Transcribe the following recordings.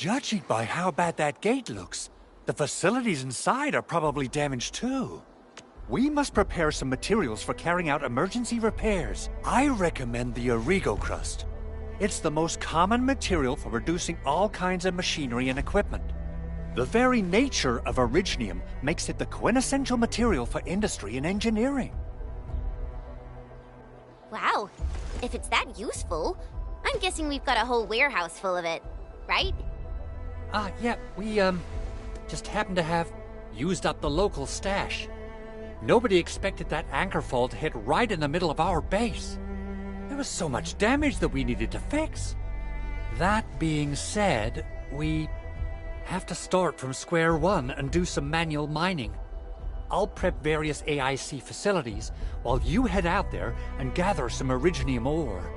Judging by how bad that gate looks, the facilities inside are probably damaged too. We must prepare some materials for carrying out emergency repairs. I recommend the Origo crust. It's the most common material for producing all kinds of machinery and equipment. The very nature of originium makes it the quintessential material for industry and engineering. Wow, if it's that useful, I'm guessing we've got a whole warehouse full of it, right? Yeah, we, just happen to have used up the local stash. Nobody expected that anchor fall to hit right in the middle of our base. There was so much damage that we needed to fix. That being said, we have to start from square one and do some manual mining. I'll prep various AIC facilities while you head out there and gather some originium ore.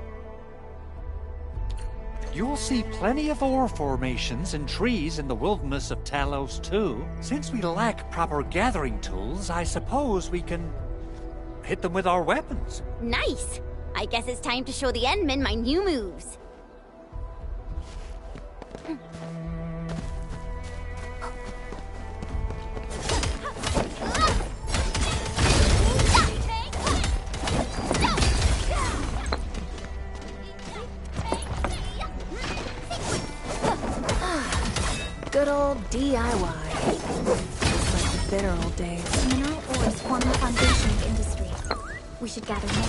You'll see plenty of ore formations and trees in the wilderness of Talos too. Since we lack proper gathering tools, I suppose we can hit them with our weapons. Nice! I guess it's time to show the Endmen my new moves. Good old DIY. Just like the bitter old days. Mineral ores form the foundation of industry. We should gather more.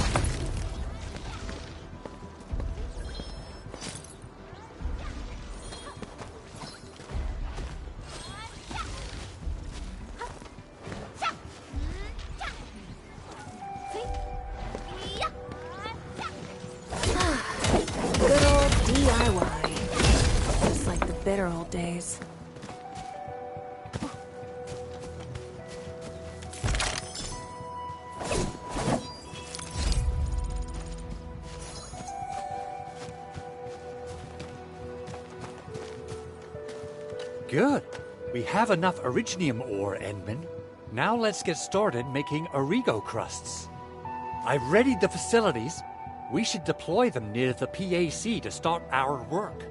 Good old DIY. Just like the bitter old days. Good. We have enough originium ore, Endman. Now let's get started making Origo crusts. I've readied the facilities. We should deploy them near the PAC to start our work.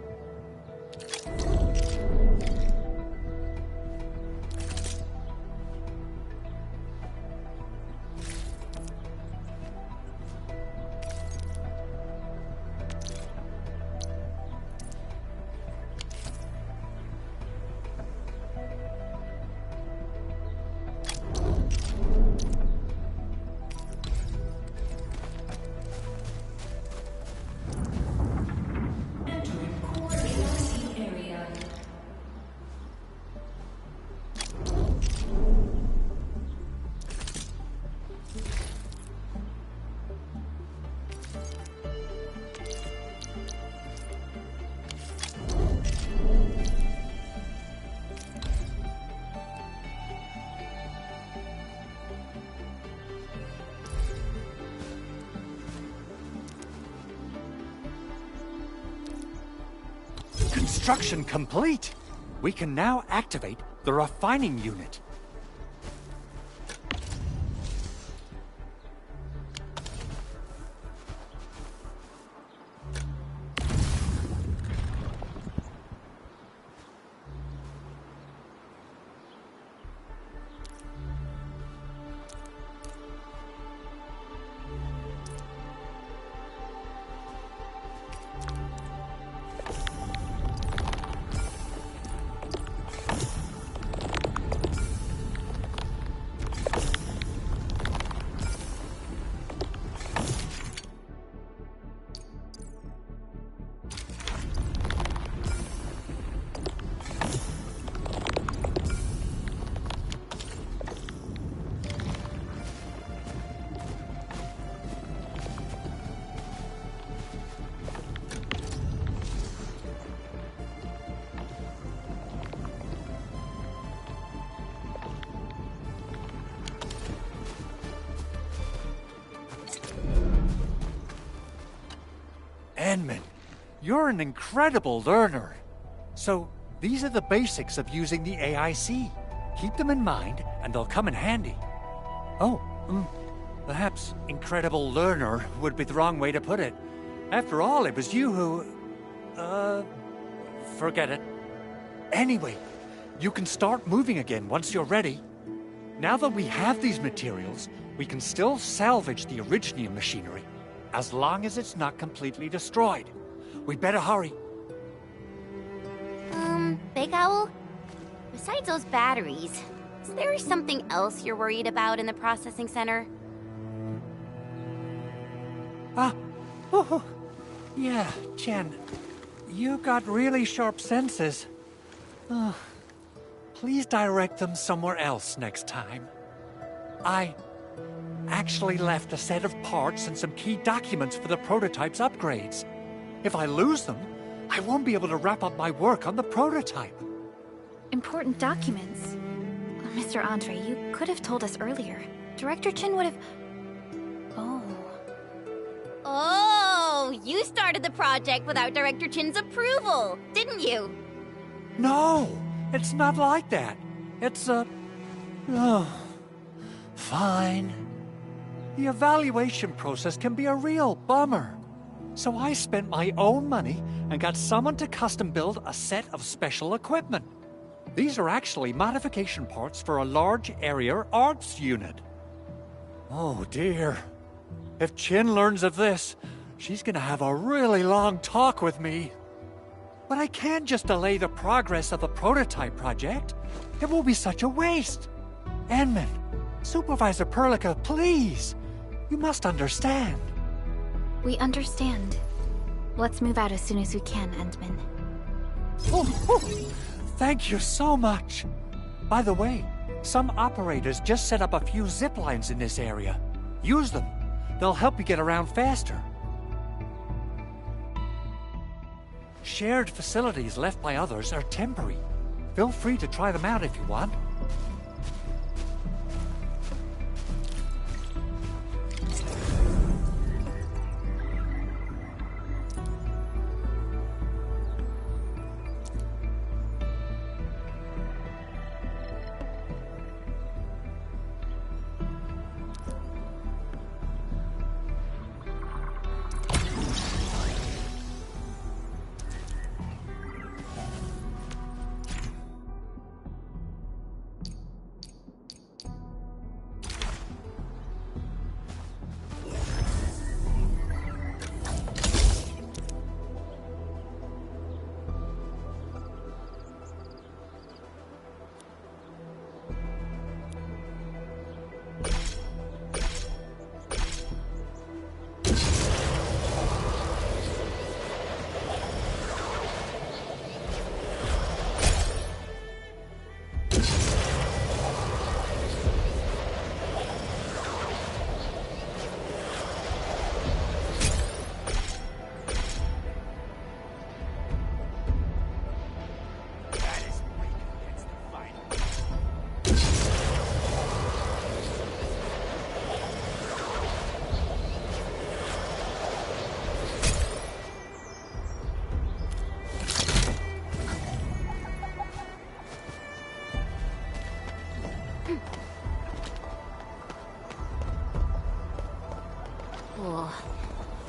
Construction complete! We can now activate the refining unit. Endman, you're an incredible learner. So, these are the basics of using the AIC. Keep them in mind, and they'll come in handy. Oh, perhaps incredible learner would be the wrong way to put it. After all, it was you who... forget it. Anyway, you can start moving again once you're ready. Now that we have these materials, we can still salvage the Originium machinery, as long as it's not completely destroyed. We'd better hurry. Big Owl? Besides those batteries, is there something else you're worried about in the processing center? Yeah, Chen. You got really sharp senses. Please direct them somewhere else next time. I actually left a set of parts and some key documents for the prototype's upgrades. If I lose them, I won't be able to wrap up my work on the prototype. Important documents. Mr. Andre, you could have told us earlier. Director Chin would have... Oh, you started the project without Director Chin's approval, didn't you? No, it's not like that. It's fine. The evaluation process can be a real bummer. So I spent my own money and got someone to custom build a set of special equipment. These are actually modification parts for a large area arts unit. Oh dear. If Chin learns of this, she's gonna have a really long talk with me. But I can't just delay the progress of the prototype project. It will be such a waste. Enman, Supervisor Perlica, please. You must understand. We understand. Let's move out as soon as we can, Endman. Thank you so much. By the way, some operators just set up a few zip lines in this area. Use them. They'll help you get around faster. Shared facilities left by others are temporary. Feel free to try them out if you want.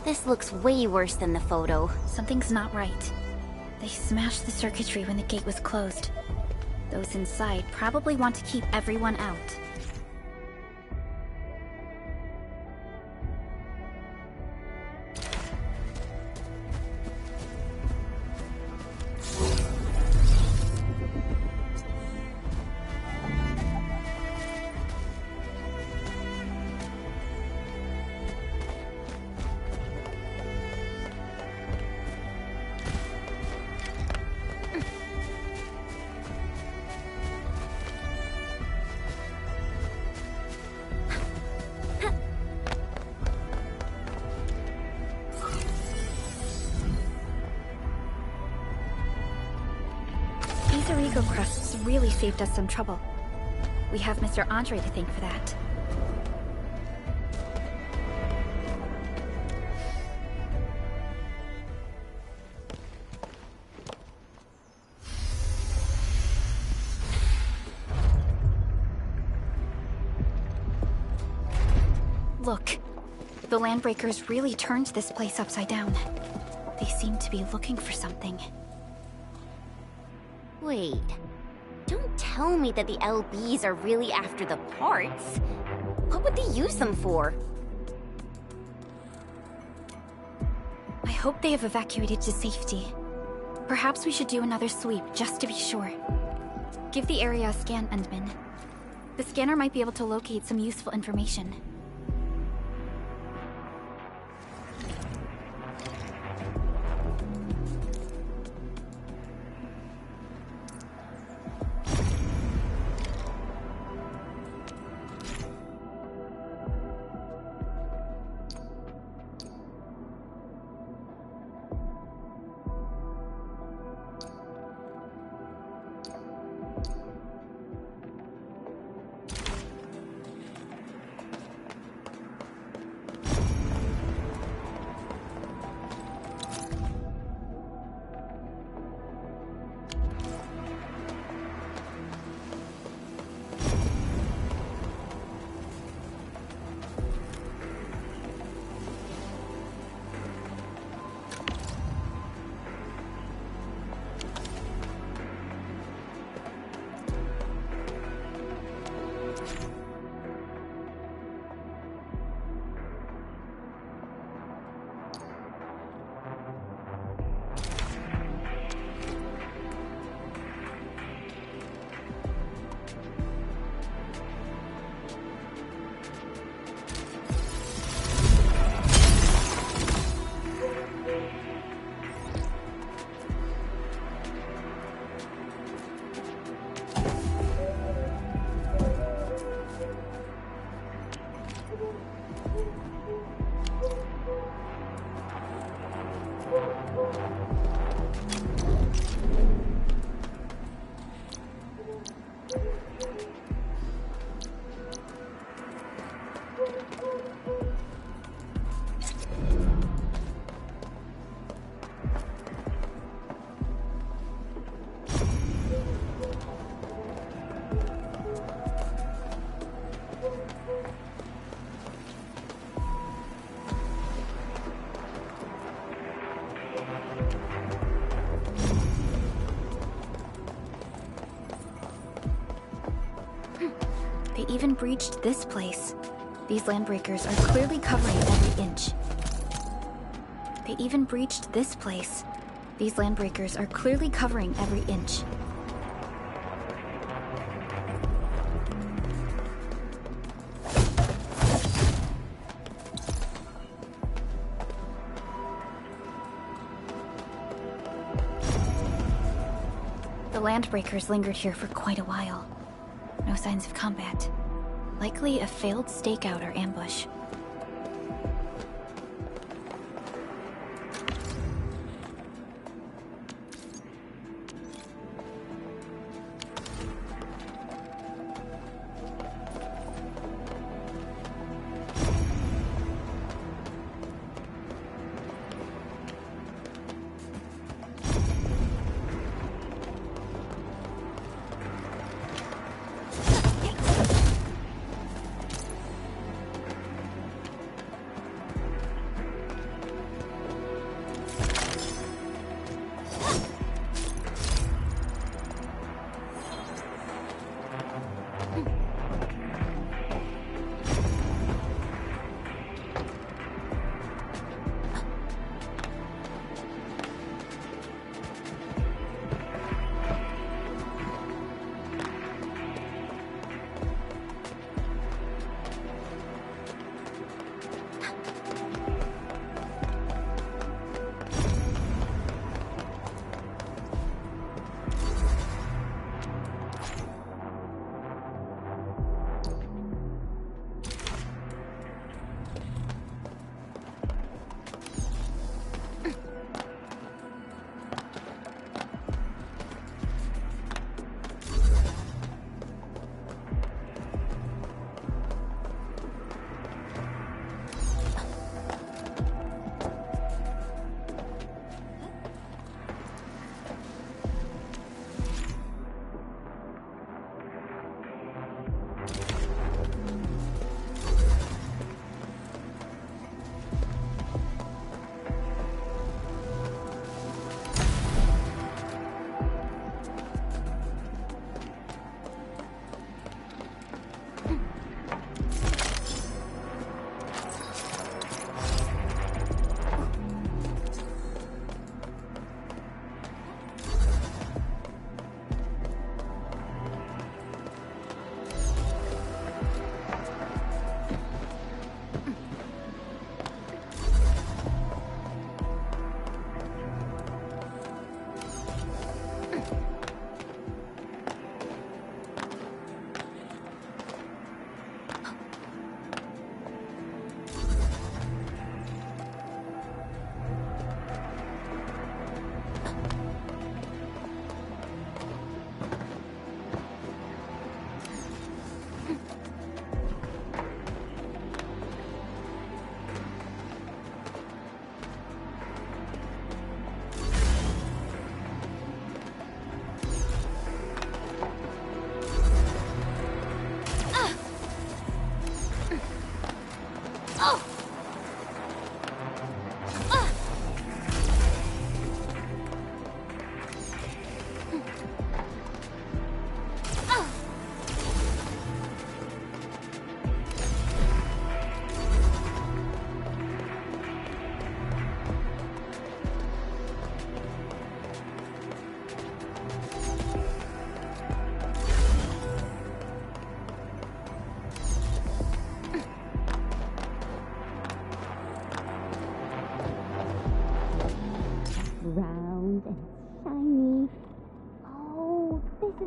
This looks way worse than the photo. Something's not right. They smashed the circuitry when the gate was closed. Those inside probably want to keep everyone out. Crusts really saved us some trouble. We have Mr. Andre to thank for that. Look, the Landbreakers really turned this place upside down. They seem to be looking for something. Wait. Don't tell me that the LBs are really after the parts. What would they use them for? I hope they have evacuated to safety. Perhaps we should do another sweep, just to be sure. Give the area a scan, Endman. The scanner might be able to locate some useful information. They even breached this place. These landbreakers are clearly covering every inch. They even breached this place. These landbreakers are clearly covering every inch. The landbreakers lingered here for quite a while. No signs of combat. Likely a failed stakeout or ambush.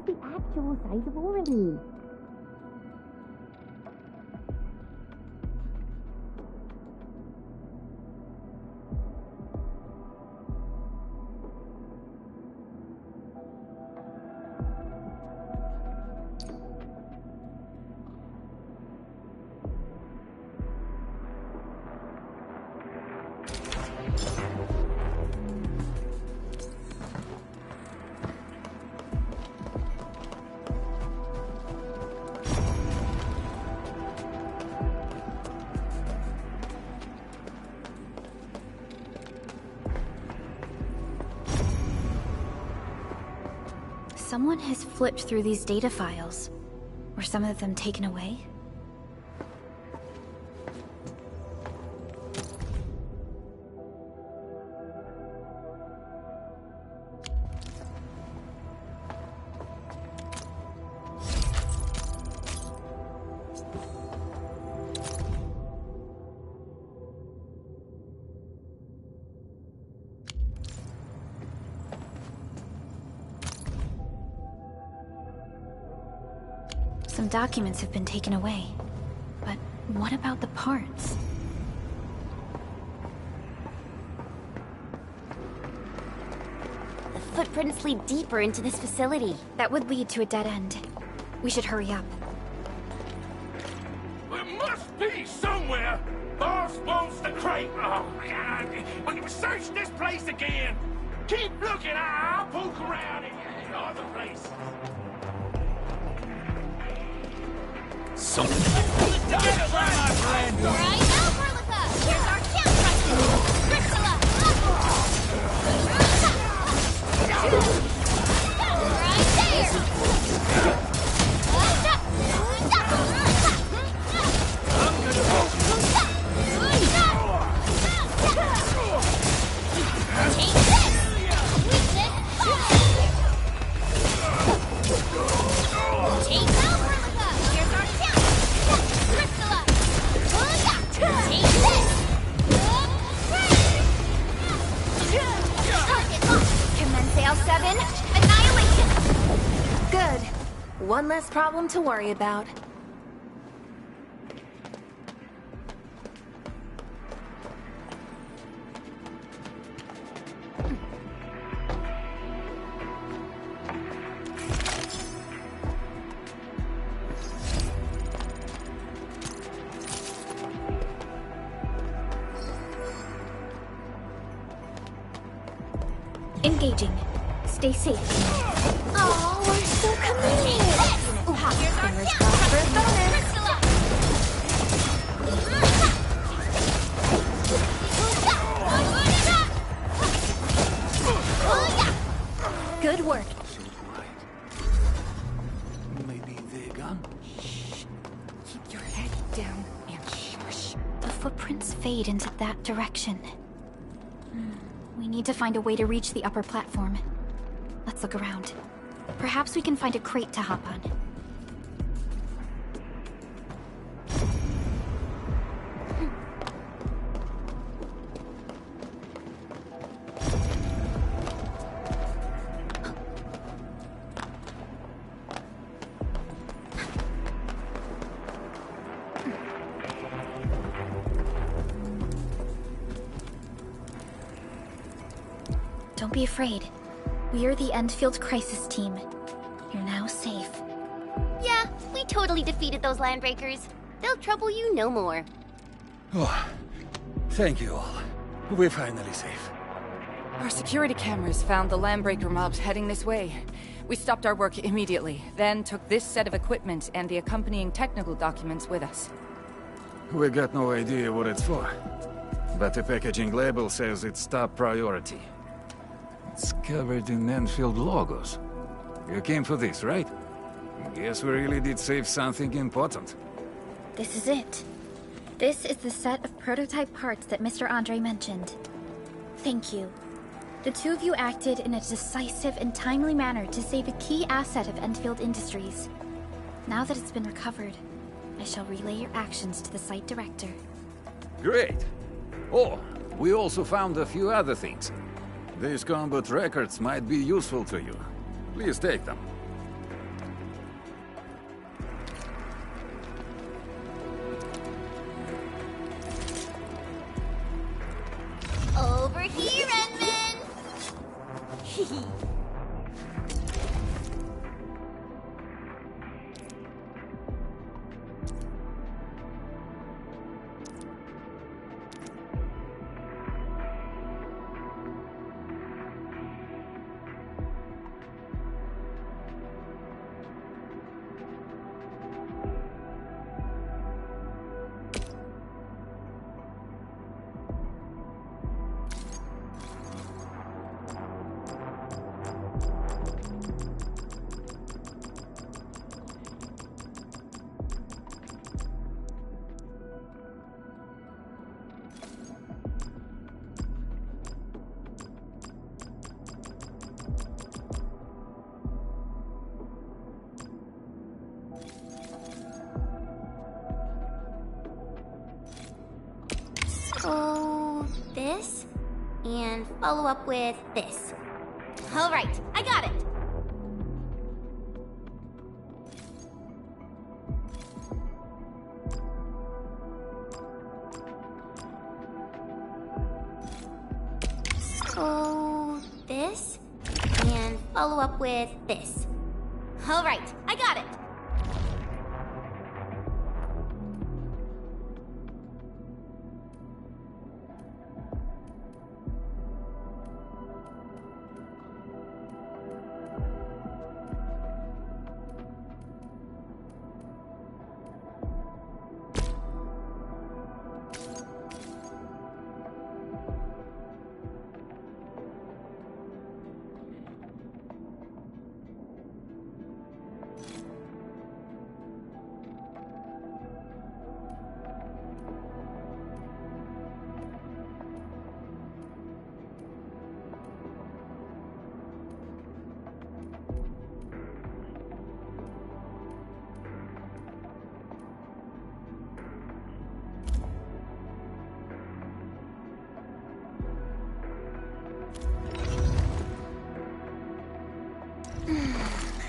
is the actual size of Orly. Someone has flipped through these data files. Were some of them taken away? Some documents have been taken away. But what about the parts? The footprints lead deeper into this facility. That would lead to a dead end. We should hurry up. There must be somewhere! Boss wants the crate! Oh, God! When you search this place again! Keep looking! I'll poke around in other places. Something. Get it, my friend! Right now, Berlica! Here's our camp question! Priscilla! Right there! I'm gonna Take this! Weakness! Take out, Berlica! Here's our camp! Priscilla! Take this! Target locked! Commence AL7, annihilation! Good. One less problem to worry about. Engaging. Stay safe. Oh, we're so committed. Here's our Fingers camp! crossed for a bonus. Priscilla! Good work. Maybe they're gone. Keep your head down and shush. The footprints fade into that direction. We need to find a way to reach the upper platform. Let's look around. Perhaps we can find a crate to hop on. Don't be afraid. We are the Endfield crisis team. You're now safe. Yeah, we totally defeated those landbreakers. They'll trouble you no more. Oh, thank you all. We're finally safe. Our security cameras found the landbreaker mobs heading this way. We stopped our work immediately, then took this set of equipment and the accompanying technical documents with us. We got no idea what it's for, but the packaging label says it's top priority. It's covered in Endfield logos. You came for this, right? Guess we really did save something important. This is it. This is the set of prototype parts that Mr. Andre mentioned. Thank you. The two of you acted in a decisive and timely manner to save a key asset of Endfield Industries. Now that it's been recovered, I shall relay your actions to the site director. Great! Oh, we also found a few other things. These combat records might be useful to you. Please take them. So, this, and follow up with this. All right, I got it. So, this, and follow up with this. All right, I got it.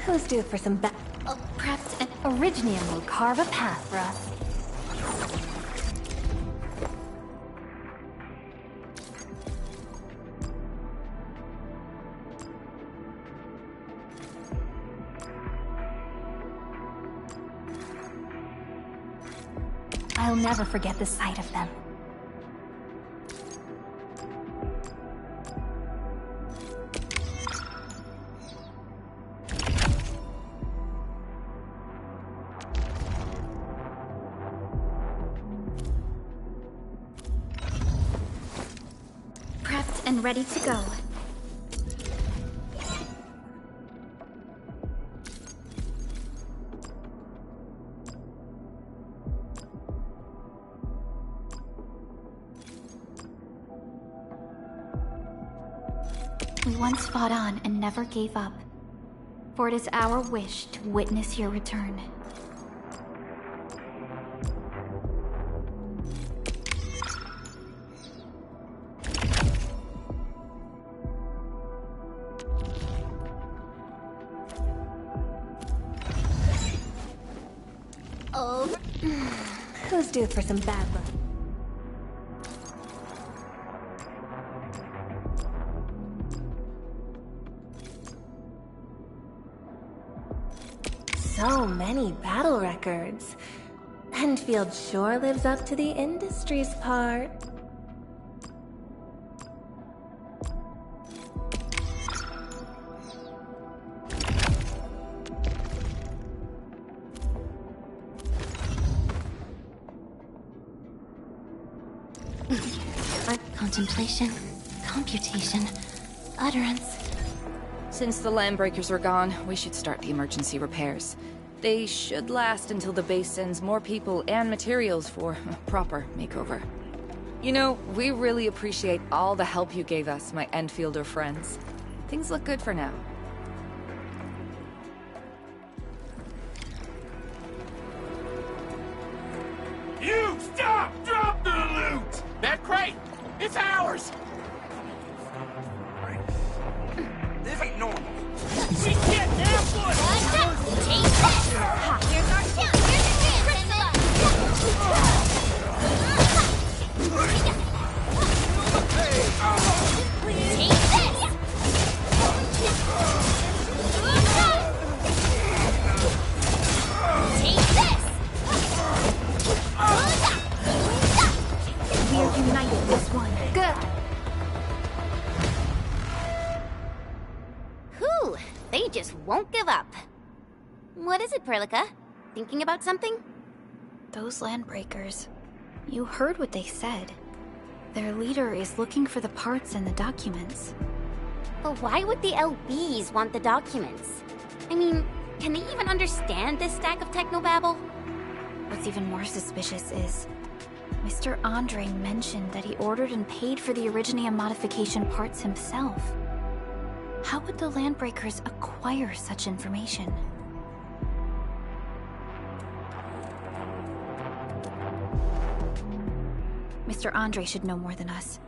Who's due for some Perhaps an Originium will carve a path for us. I'll never forget the sight of them. Prepped and ready to go. We once fought on and never gave up. For it is our wish to witness your return. Over. Who's due for some bad luck? So many battle records. Endfield sure lives up to the industry's part. Contemplation, computation, utterance. Since the Landbreakers are gone, we should start the emergency repairs. They should last until the base sends more people and materials for a proper makeover. You know, we really appreciate all the help you gave us, my Endfielder friends. Things look good for now. You stop! Drop the loot! That crate! It's ours! This ain't normal. We get that one! Take this! Here's our chance! Here's your chance! Take this! They just won't give up. What is it, Perlica? Thinking about something? Those landbreakers. You heard what they said. Their leader is looking for the parts and the documents. But why would the LBs want the documents? I mean, can they even understand this stack of technobabble? What's even more suspicious is Mr. Andre mentioned that he ordered and paid for the Originium modification parts himself. How would the Landbreakers acquire such information? Mr. Andre should know more than us.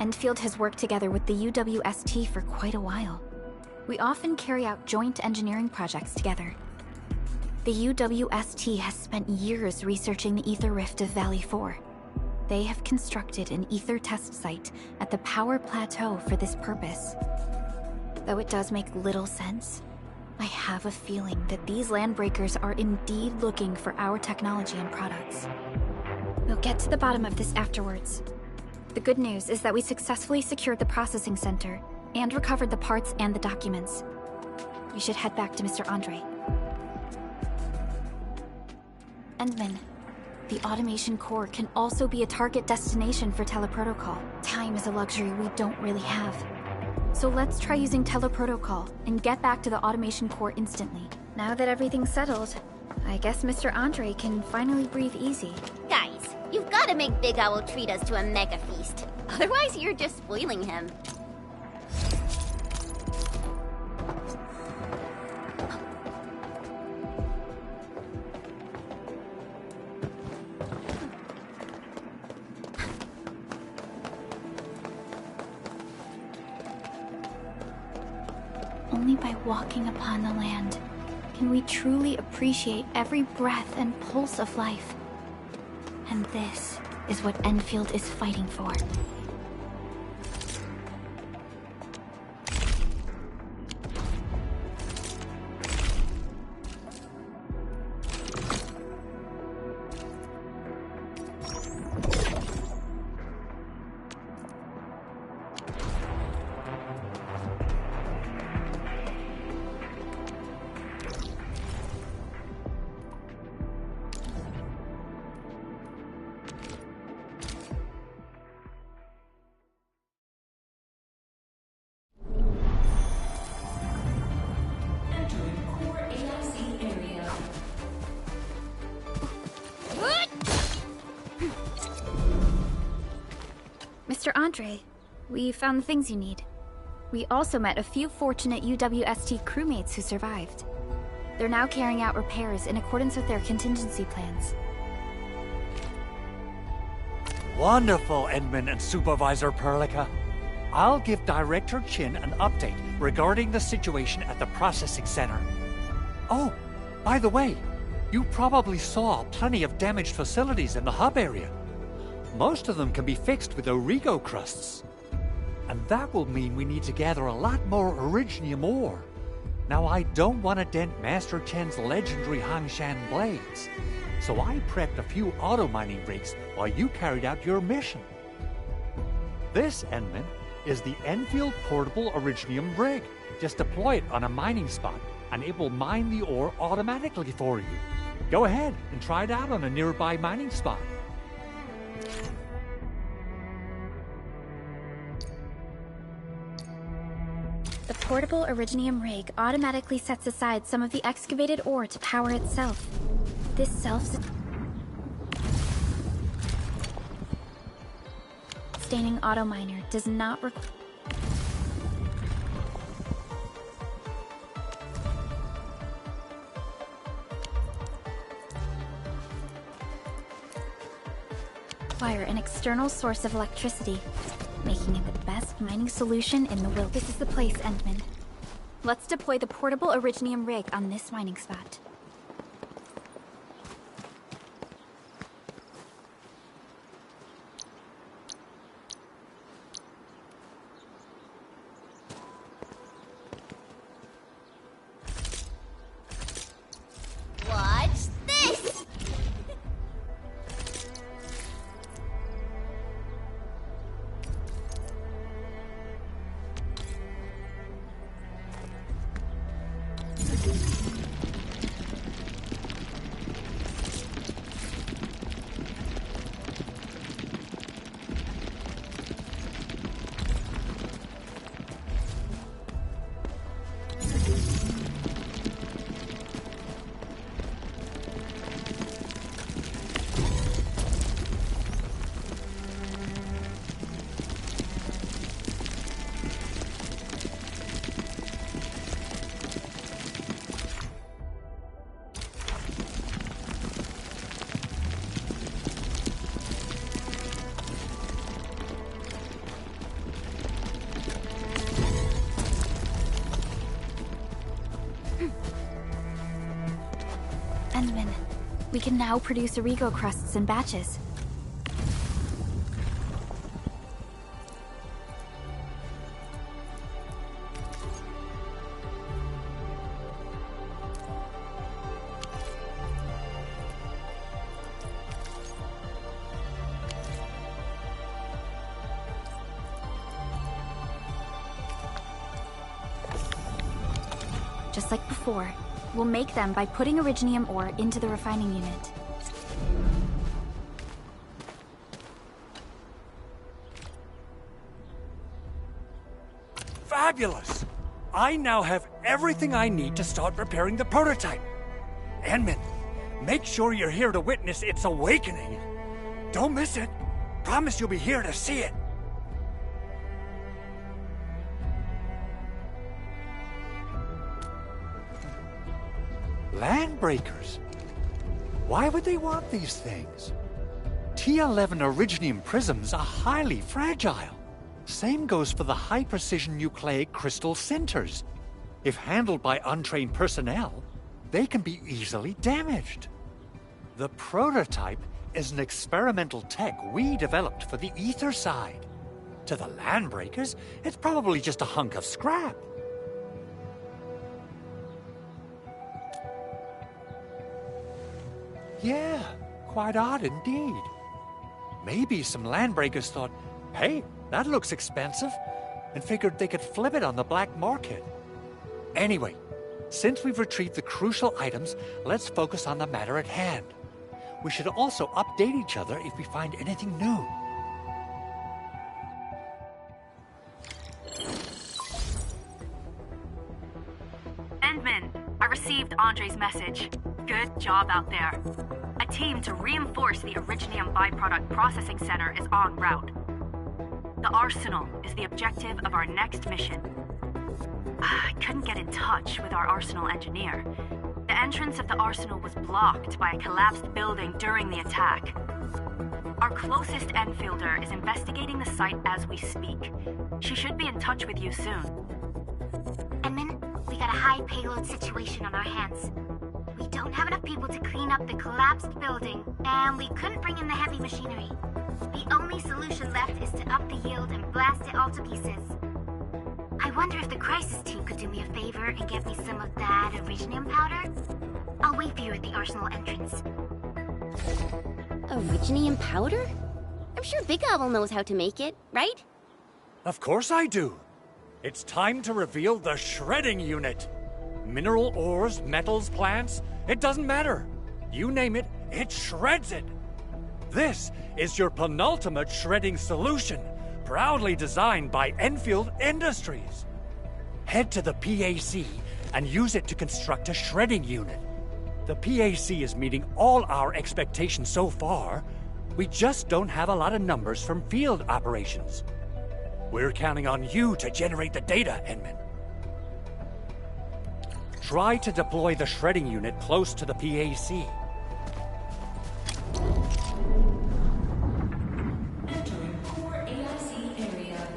Endfield has worked together with the UWST for quite a while. We often carry out joint engineering projects together. The UWST has spent years researching the Ether Rift of Valley 4. They have constructed an Ether test site at the Power Plateau for this purpose. Though it does make little sense, I have a feeling that these Landbreakers are indeed looking for our technology and products. We'll get to the bottom of this afterwards. The good news is that we successfully secured the processing center and recovered the parts and the documents. We should head back to Mr. Andre. Endman, the automation core can also be a target destination for teleprotocol. Time is a luxury we don't really have. So let's try using teleprotocol and get back to the automation core instantly. Now that everything's settled, I guess Mr. Andre can finally breathe easy. Guys, you've got to make Big Owl treat us to a mega feast. Otherwise, you're just spoiling him. Only by walking upon the land can we truly appreciate every breath and pulse of life. And this is what Endfield is fighting for. Mr. Andre, we found the things you need. We also met a few fortunate UWST crewmates who survived. They're now carrying out repairs in accordance with their contingency plans. Wonderful, Edmund and Supervisor Perlica. I'll give Director Chin an update regarding the situation at the processing center. Oh, by the way, you probably saw plenty of damaged facilities in the hub area. Most of them can be fixed with Origo crusts. And that will mean we need to gather a lot more Originium ore. Now, I don't want to dent Master Chen's legendary Hangshan blades, so I prepped a few auto-mining rigs while you carried out your mission. This, Enman, is the Enfield Portable Originium rig. Just deploy it on a mining spot, and it will mine the ore automatically for you. Go ahead and try it out on a nearby mining spot. The portable Originium rig automatically sets aside some of the excavated ore to power itself. This self-sustaining auto-miner does not require an external source of electricity, making it the best mining solution in the world. This is the place, Endman. Let's deploy the portable Originium rig on this mining spot. Watch this! Endman, we can now produce Origo crusts in batches. Just like before, we'll make them by putting Originium ore into the refining unit. Fabulous! I now have everything I need to start preparing the prototype. Endman, make sure you're here to witness its awakening. Don't miss it. Promise you'll be here to see it. Landbreakers? Why would they want these things? T11 Originium prisms are highly fragile. Same goes for the high-precision nucleic crystal sinters. If handled by untrained personnel, they can be easily damaged. The prototype is an experimental tech we developed for the ether side. To the Landbreakers, it's probably just a hunk of scrap. Yeah, quite odd indeed. Maybe some Landbreakers thought, hey, that looks expensive, and figured they could flip it on the black market. Anyway, since we've retrieved the crucial items, let's focus on the matter at hand. We should also update each other if we find anything new. Endman, I received Andre's message. Good job out there. A team to reinforce the Originium byproduct processing center is en route. The arsenal is the objective of our next mission. I couldn't get in touch with our arsenal engineer. The entrance of the arsenal was blocked by a collapsed building during the attack. Our closest Enfielder is investigating the site as we speak. She should be in touch with you soon. Endman, we got a high payload situation on our hands. We don't have enough people to clean up the collapsed building, and we couldn't bring in the heavy machinery. The only solution left is to up the yield and blast it all to pieces. I wonder if the crisis team could do me a favor and get me some of that Originium powder? I'll wait for you at the arsenal entrance. Originium powder? I'm sure Big Owl knows how to make it, right? Of course I do. It's time to reveal the shredding unit. Mineral ores, metals, plants, it doesn't matter. You name it, it shreds it. This is your penultimate shredding solution, proudly designed by Endfield Industries. Head to the PAC and use it to construct a shredding unit. The PAC is meeting all our expectations so far. We just don't have a lot of numbers from field operations. We're counting on you to generate the data, Endman. Try to deploy the shredding unit close to the PAC. Entering core AIC area.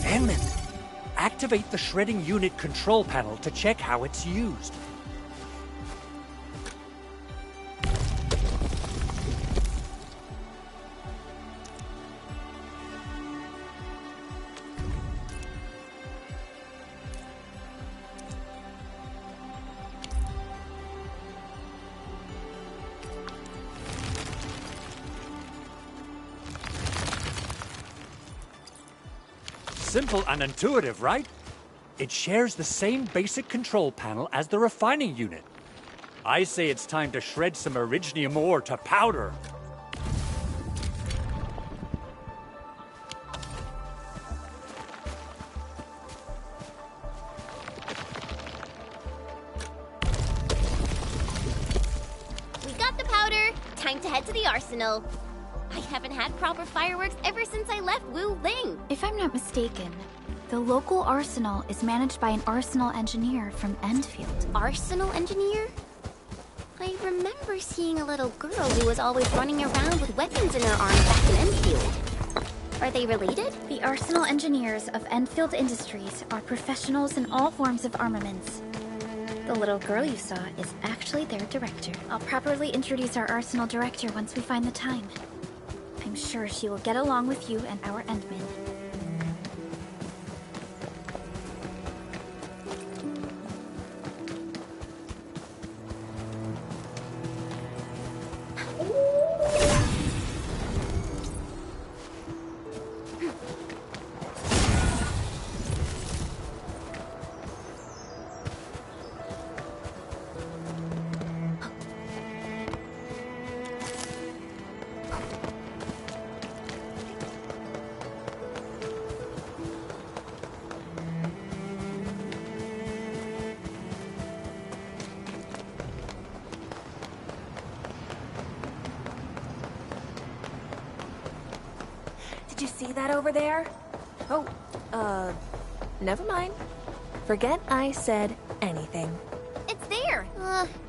Endman, activate the shredding unit control panel to check how it's used. Simple and intuitive, right? It shares the same basic control panel as the refining unit. I say it's time to shred some Originium ore to powder. time to head to the arsenal. I haven't had proper fireworks ever since I left Wu Ling. If I'm not mistaken, the local arsenal is managed by an arsenal engineer from Endfield. Arsenal engineer? I remember seeing a little girl who was always running around with weapons in her arms back in Endfield. Are they related? The arsenal engineers of Endfield Industries are professionals in all forms of armaments. The little girl you saw is actually their director. I'll properly introduce our arsenal director once we find the time. I'm sure she will get along with you and our Endmen. Did you see that over there? Oh, never mind. Forget I said anything. It's there!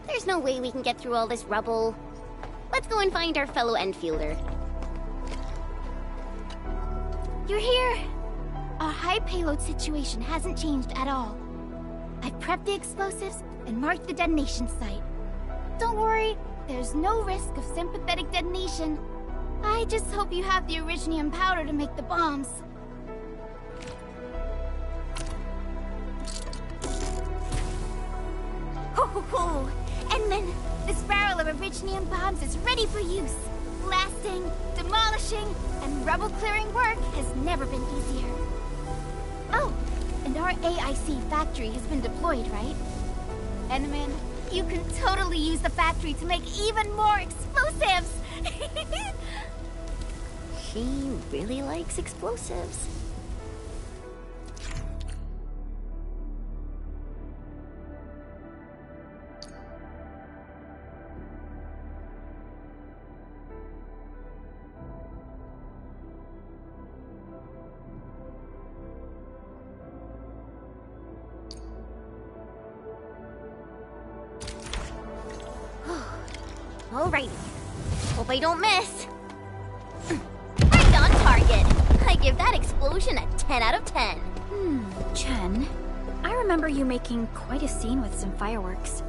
There's no way we can get through all this rubble. Let's go and find our fellow Enfielder. You're here! Our high payload situation hasn't changed at all. I've prepped the explosives and marked the detonation site. Don't worry, there's no risk of sympathetic detonation. I just hope you have the originium powder to make the bombs. Ho ho ho! And then, this barrel of originium bombs is ready for use. Blasting, demolishing, and rubble-clearing work has never been easier. Oh, and our AIC factory has been deployed, right? Enman, you can totally use the factory to make even more explosives! She really likes explosives. Alrighty. Hope I don't miss. Right on target. I give that explosion a 10 out of 10. Chen, I remember you making quite a scene with some fireworks.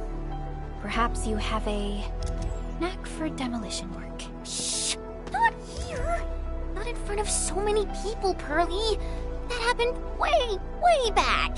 Perhaps you have a knack for demolition work. Shh! Not here! Not in front of so many people, Pearly. That happened way, way back.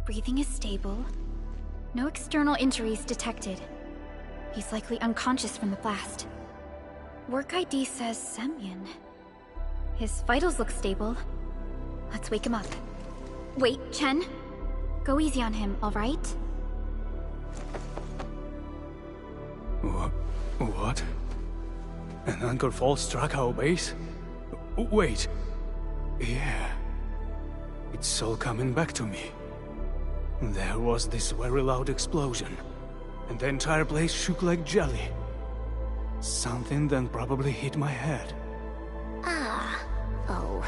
Breathing is stable. No external injuries detected. He's likely unconscious from the blast. Work ID says Semyon. His vitals look stable. Let's wake him up. Wait, Chen. Go easy on him, alright? What? An anchor fault struck our base? Wait. Yeah. It's all coming back to me. There was this very loud explosion, and the entire place shook like jelly. Something then probably hit my head. Oh.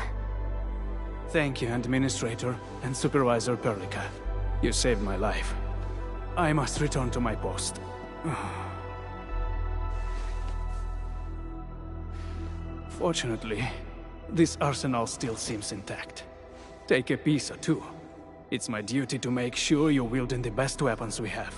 Thank you, Administrator and Supervisor Perlika. You saved my life. I must return to my post. Fortunately, this arsenal still seems intact. Take a piece or two. It's my duty to make sure you're wielding the best weapons we have.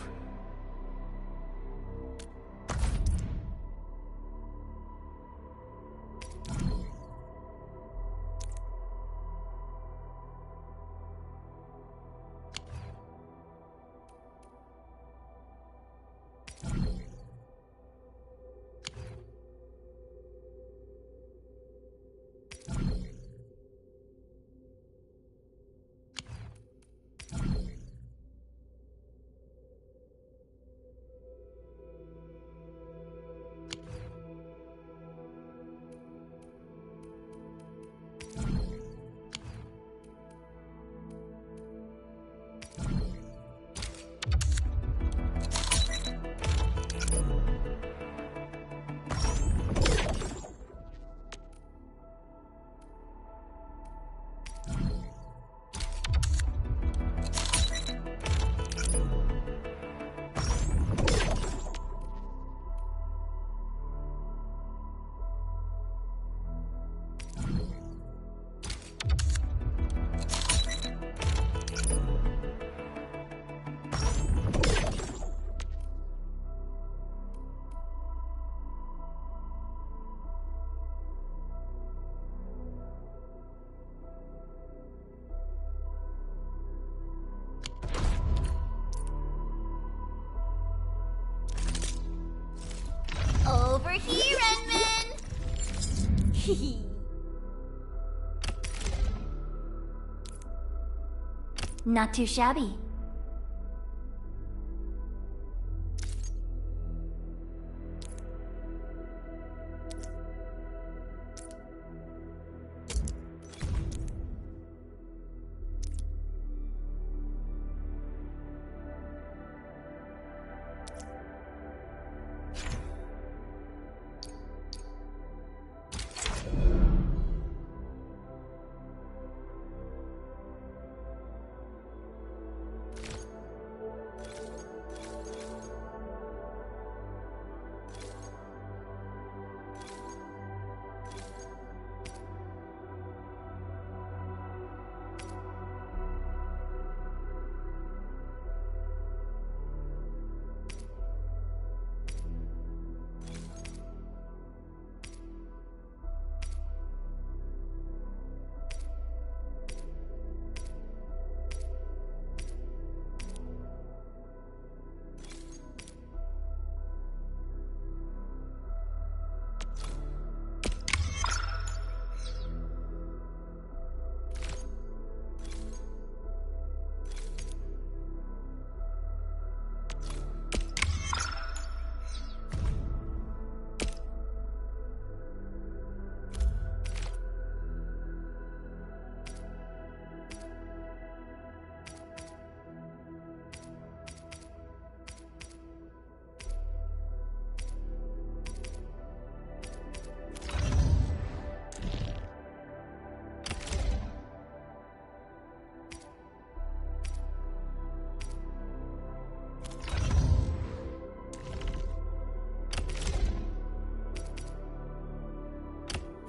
Not too shabby.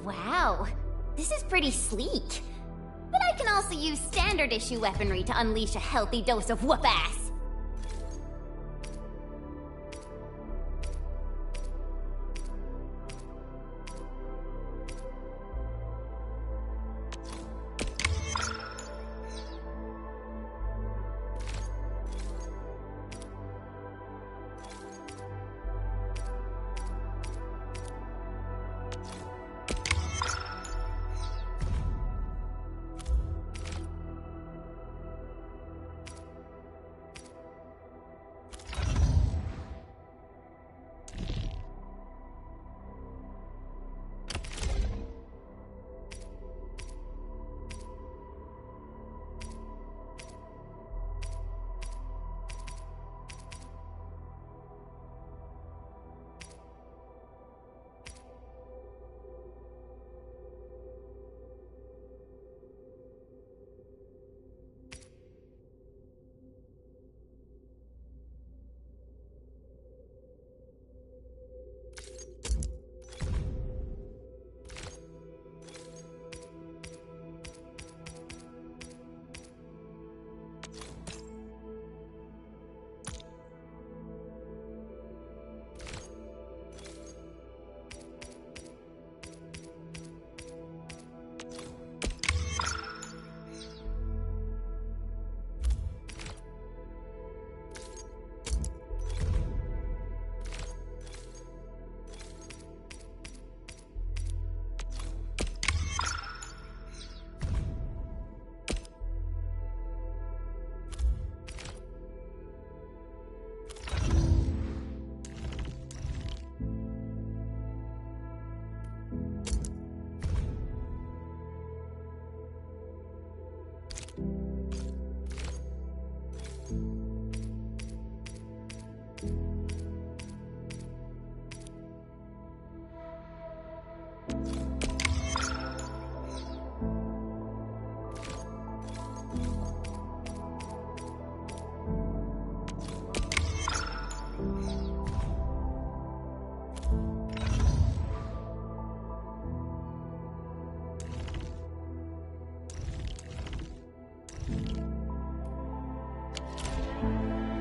Wow, this is pretty sleek. But I can also use standard issue weaponry to unleash a healthy dose of whoop-ass.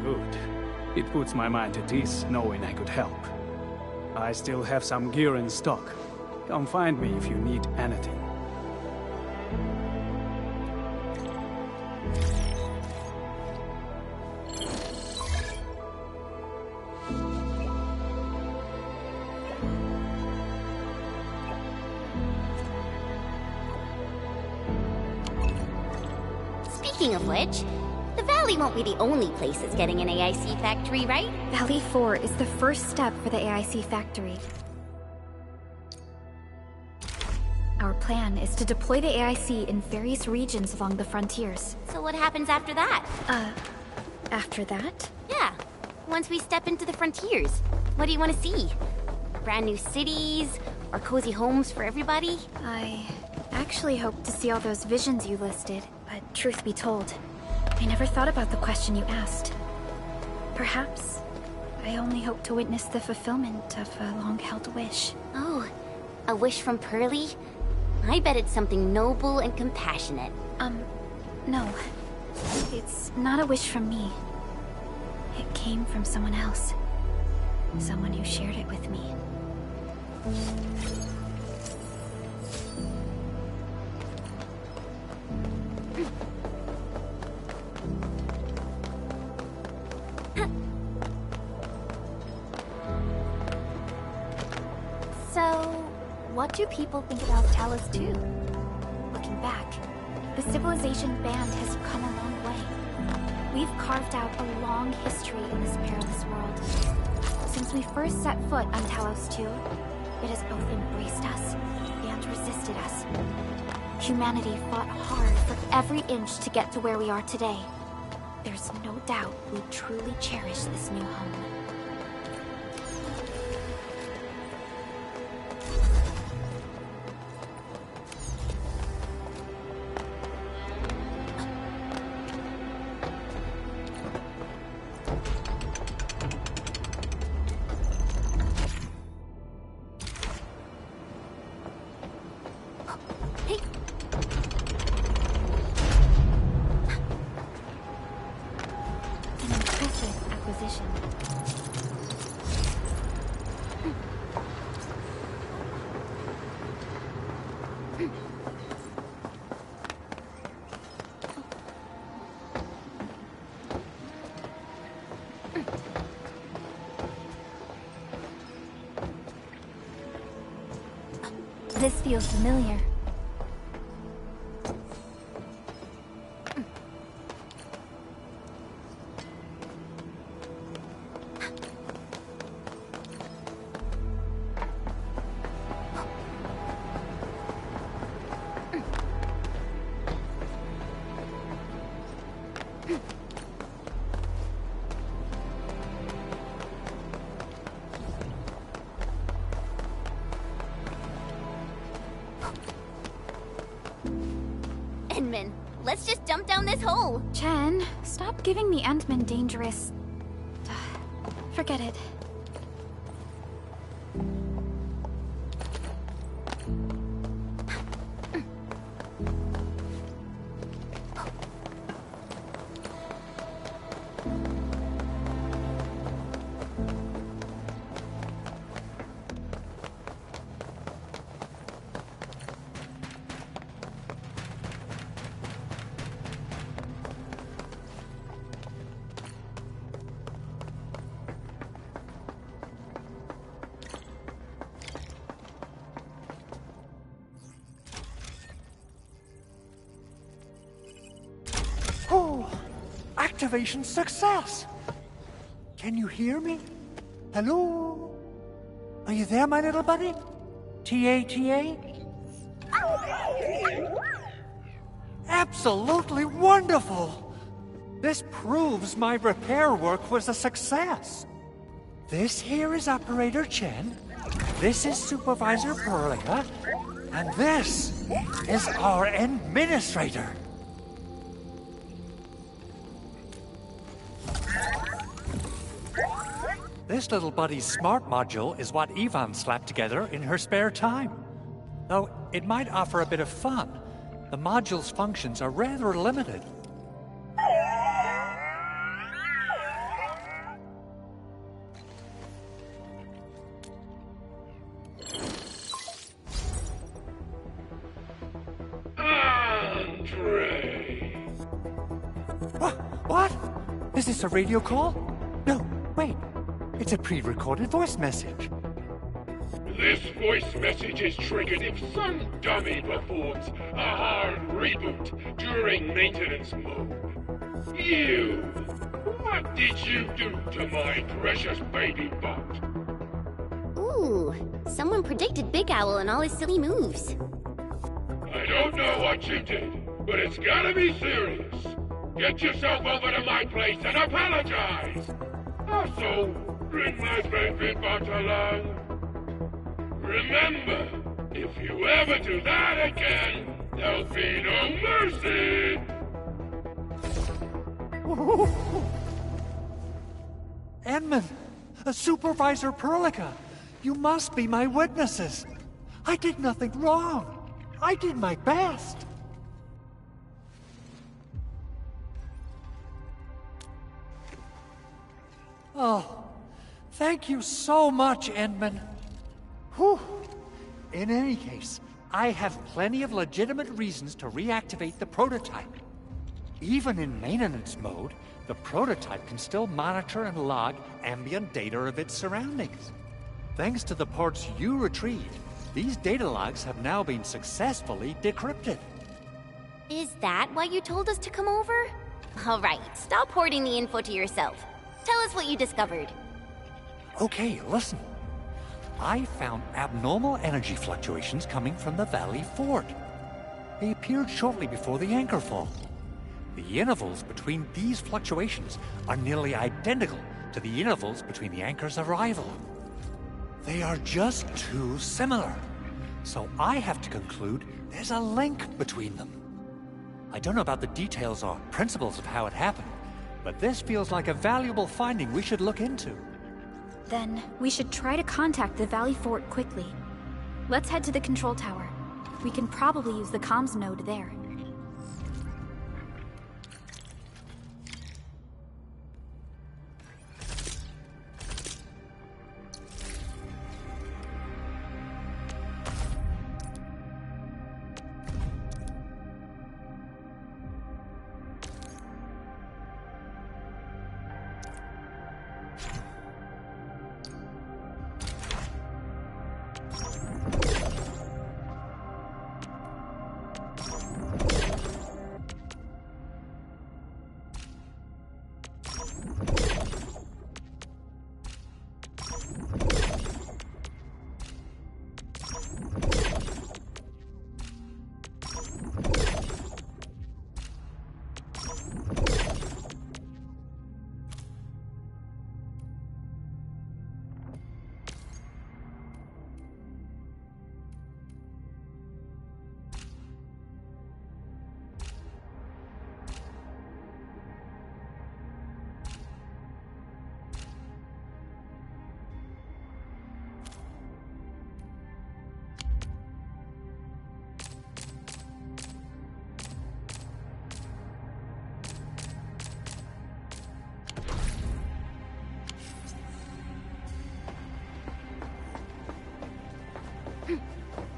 Good. It puts my mind at ease knowing I could help. I still have some gear in stock. Come find me if you need anything. Speaking of which, the Valley won't be the only place that's getting an AIC factory, right? Valley 4 is the first step for the AIC factory. Our plan is to deploy the AIC in various regions along the frontiers. So what happens after that? After that? Yeah, once we step into the frontiers. What do you want to see? Brand new cities? Or cozy homes for everybody? I actually hoped to see all those visions you listed, but truth be told, I never thought about the question you asked. Perhaps I only hope to witness the fulfillment of a long-held wish. Oh, a wish from Pearly? I bet it's something noble and compassionate. No. It's not a wish from me. It came from someone else. Someone who shared it with me. So, what do people think about Talos 2? Looking back, the civilization band has come a long way. We've carved out a long history in this perilous world. Since we first set foot on Talos 2, it has both embraced us and resisted us. Humanity fought hard for every inch to get to where we are today. There's no doubt we truly cherish this new home. This feels familiar. Endman, let's just jump down this hole. Chen, stop giving the Endman dangerous... Forget it. Oh, activation success! Can you hear me? Hello? Are you there, my little buddy? T-A-T-A? Absolutely wonderful! This proves my repair work was a success. This here is Operator Chen, this is Supervisor Perlica, and this is our Administrator. This little buddy's smart module is what Yvonne slapped together in her spare time. Though it might offer a bit of fun, the module's functions are rather limited. What? Is this a radio call? No, wait. It's a pre-recorded voice message. This voice message is triggered if some dummy performs a hard reboot during maintenance mode. You! What did you do to my precious baby bot? Ooh, someone predicted Big Owl and all his silly moves. I don't know what you did, but it's gotta be serious. Get yourself over to my place and apologize! Also, bring my baby bot along. Remember, if you ever do that again, there'll be no mercy! Edmund! Supervisor Perlica! You must be my witnesses! I did nothing wrong! I did my best! Oh, thank you so much, Edmund. Whew. In any case, I have plenty of legitimate reasons to reactivate the prototype. Even in maintenance mode, the prototype can still monitor and log ambient data of its surroundings. Thanks to the parts you retrieved, these data logs have now been successfully decrypted. Is that why you told us to come over? All right, stop hoarding the info to yourself. Tell us what you discovered. Okay, listen. I found abnormal energy fluctuations coming from the Valley Fort. They appeared shortly before the anchor fall. The intervals between these fluctuations are nearly identical to the intervals between the anchor's arrival. They are just too similar. So I have to conclude there's a link between them. I don't know about the details or principles of how it happened, but this feels like a valuable finding we should look into. Then, we should try to contact the Valley Fort quickly. Let's head to the control tower. We can probably use the comms node there.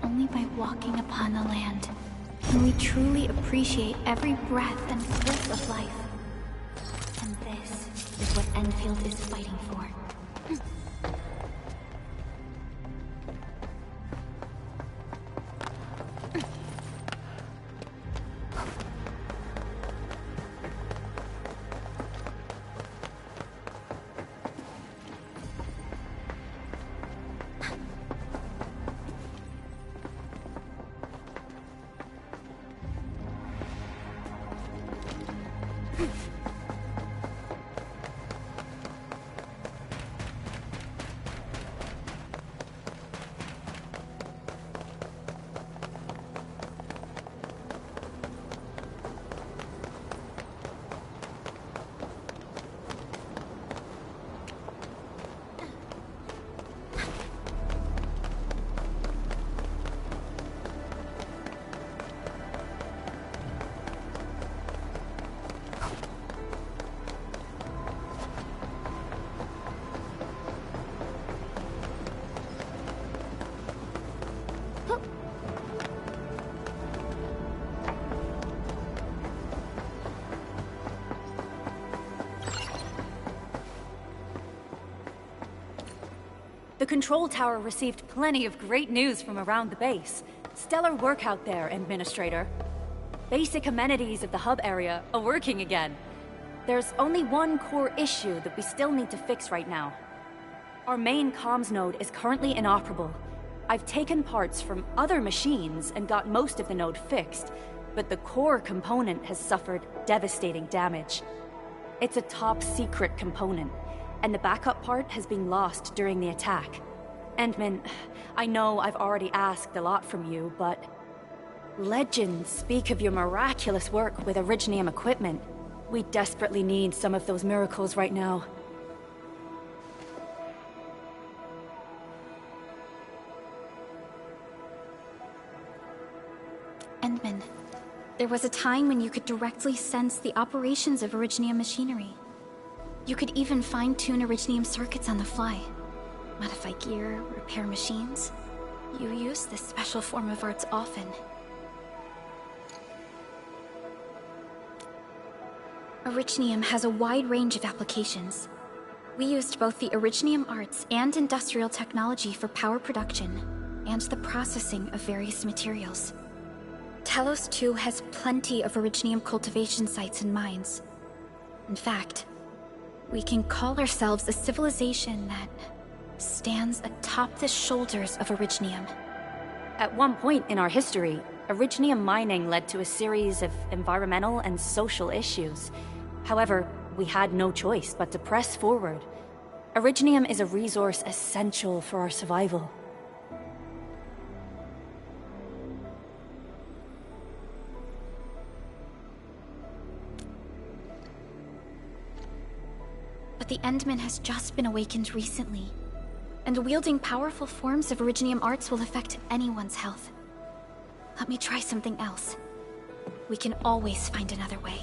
Only by walking upon the land can we truly appreciate every breath and breath of life. And this is what Endfield is fighting for. control tower received plenty of great news from around the base. Stellar work out there, Administrator. Basic amenities of the hub area are working again. There's only one core issue that we still need to fix right now. Our main comms node is currently inoperable. I've taken parts from other machines and got most of the node fixed, but the core component has suffered devastating damage. It's a top-secret component, and the backup part has been lost during the attack. Endman, I know I've already asked a lot from you, but legends speak of your miraculous work with Originium equipment. We desperately need some of those miracles right now. Endman, there was a time when you could directly sense the operations of Originium machinery. You could even fine-tune Originium circuits on the fly. Modify gear, repair machines. You use this special form of arts often. Originium has a wide range of applications. We used both the Originium arts and industrial technology for power production, and the processing of various materials. Telos 2 has plenty of Originium cultivation sites and mines. In fact, we can call ourselves a civilization that stands atop the shoulders of Originium. At one point in our history, Originium mining led to a series of environmental and social issues. However, we had no choice but to press forward. Originium is a resource essential for our survival. But the Endman has just been awakened recently, and wielding powerful forms of Originium arts will affect anyone's health. Let me try something else. We can always find another way.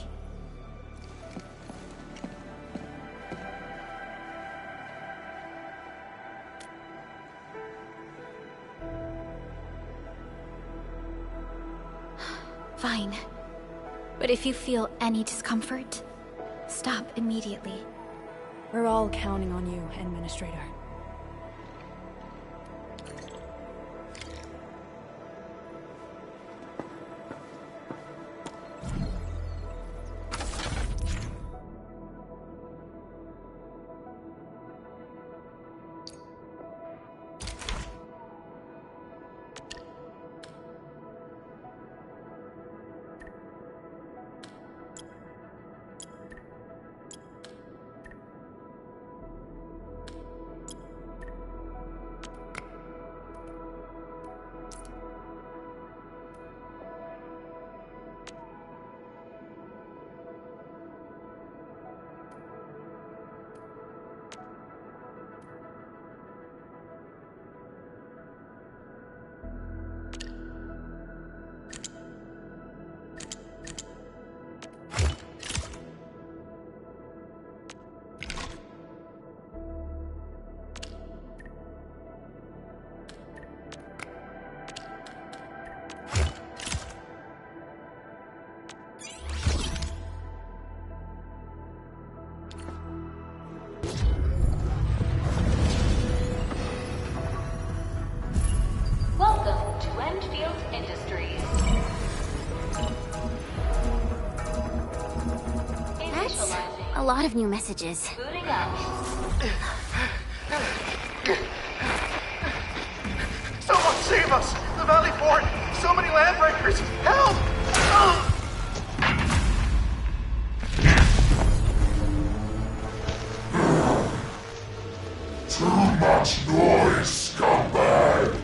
Fine. But if you feel any discomfort, stop immediately. We're all counting on you, Administrator. Welcome to Endfield Industries. That's a lot of new messages. Booting up. Someone save us! The Valley Fort! So many landbreakers! Help! Too much noise, scumbag!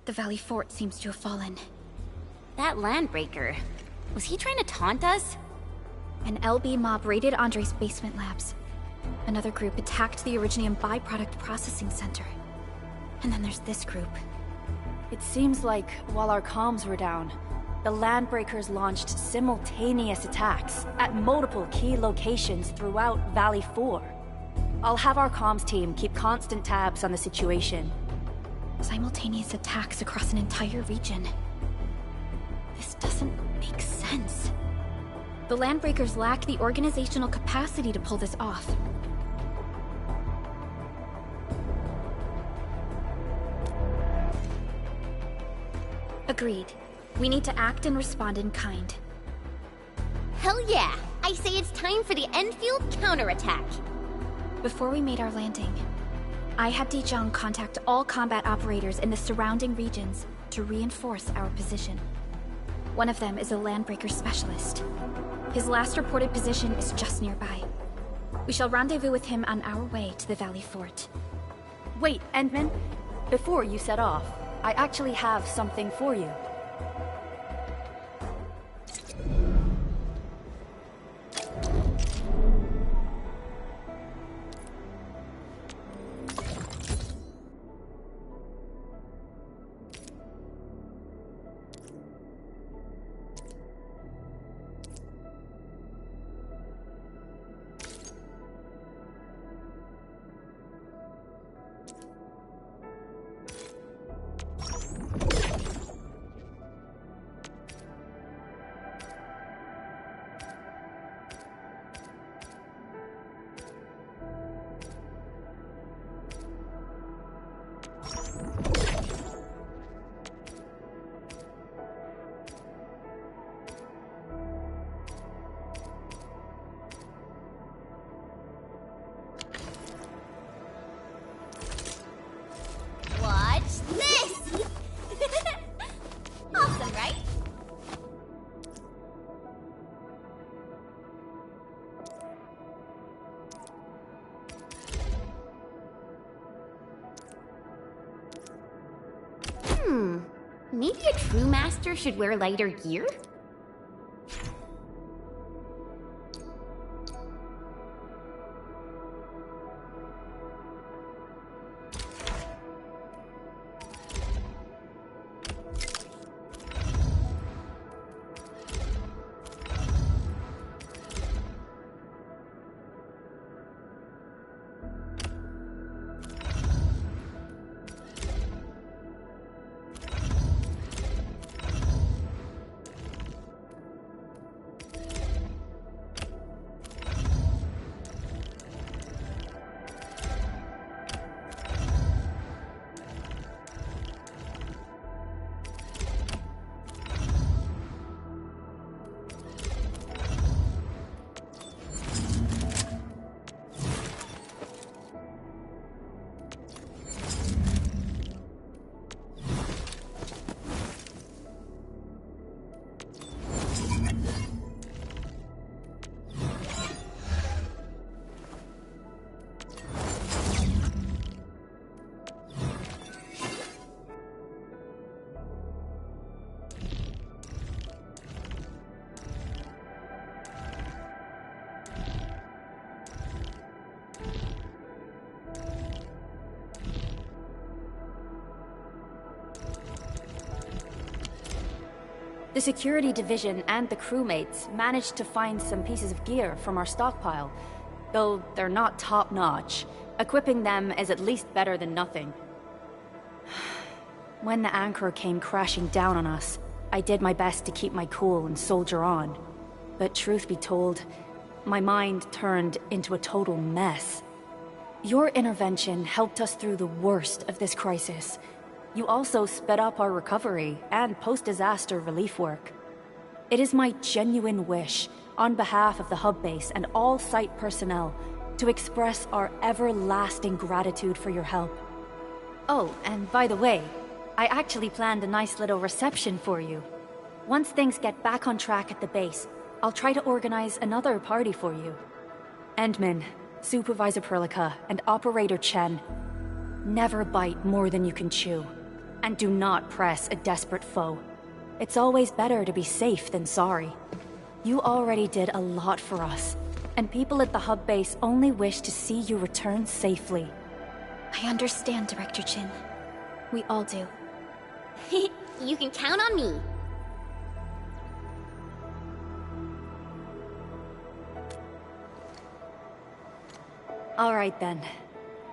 The Valley Fort seems to have fallen. That landbreaker, was he trying to taunt us? An LB mob raided Andre's basement labs. Another group attacked the Originium byproduct processing center. And then there's this group. It seems like, while our comms were down, the Landbreakers launched simultaneous attacks at multiple key locations throughout Valley 4. I'll have our comms team keep constant tabs on the situation. Simultaneous attacks across an entire region. This doesn't make sense. The Landbreakers lack the organizational capacity to pull this off. Agreed. We need to act and respond in kind. Hell yeah! I say it's time for the Endfield counterattack. Before we made our landing, I had Dijon contact all combat operators in the surrounding regions to reinforce our position. One of them is a landbreaker specialist. His last reported position is just nearby. We shall rendezvous with him on our way to the Valley Fort. Wait, Endman. Before you set off, I actually have something for you. Maybe a true master should wear lighter gear? The security division and the crewmates managed to find some pieces of gear from our stockpile. Though they're not top-notch, equipping them is at least better than nothing. When the anchor came crashing down on us, I did my best to keep my cool and soldier on. But truth be told, my mind turned into a total mess. Your intervention helped us through the worst of this crisis. You also sped up our recovery and post-disaster relief work. It is my genuine wish, on behalf of the hub base and all site personnel, to express our everlasting gratitude for your help. Oh, and by the way, I actually planned a nice little reception for you. Once things get back on track at the base, I'll try to organize another party for you. Endman, Supervisor Perlica, and Operator Chen, never bite more than you can chew. And do not press a desperate foe. It's always better to be safe than sorry. You already did a lot for us, and people at the hub base only wish to see you return safely. I understand, Director Chin. We all do. You can count on me. All right then.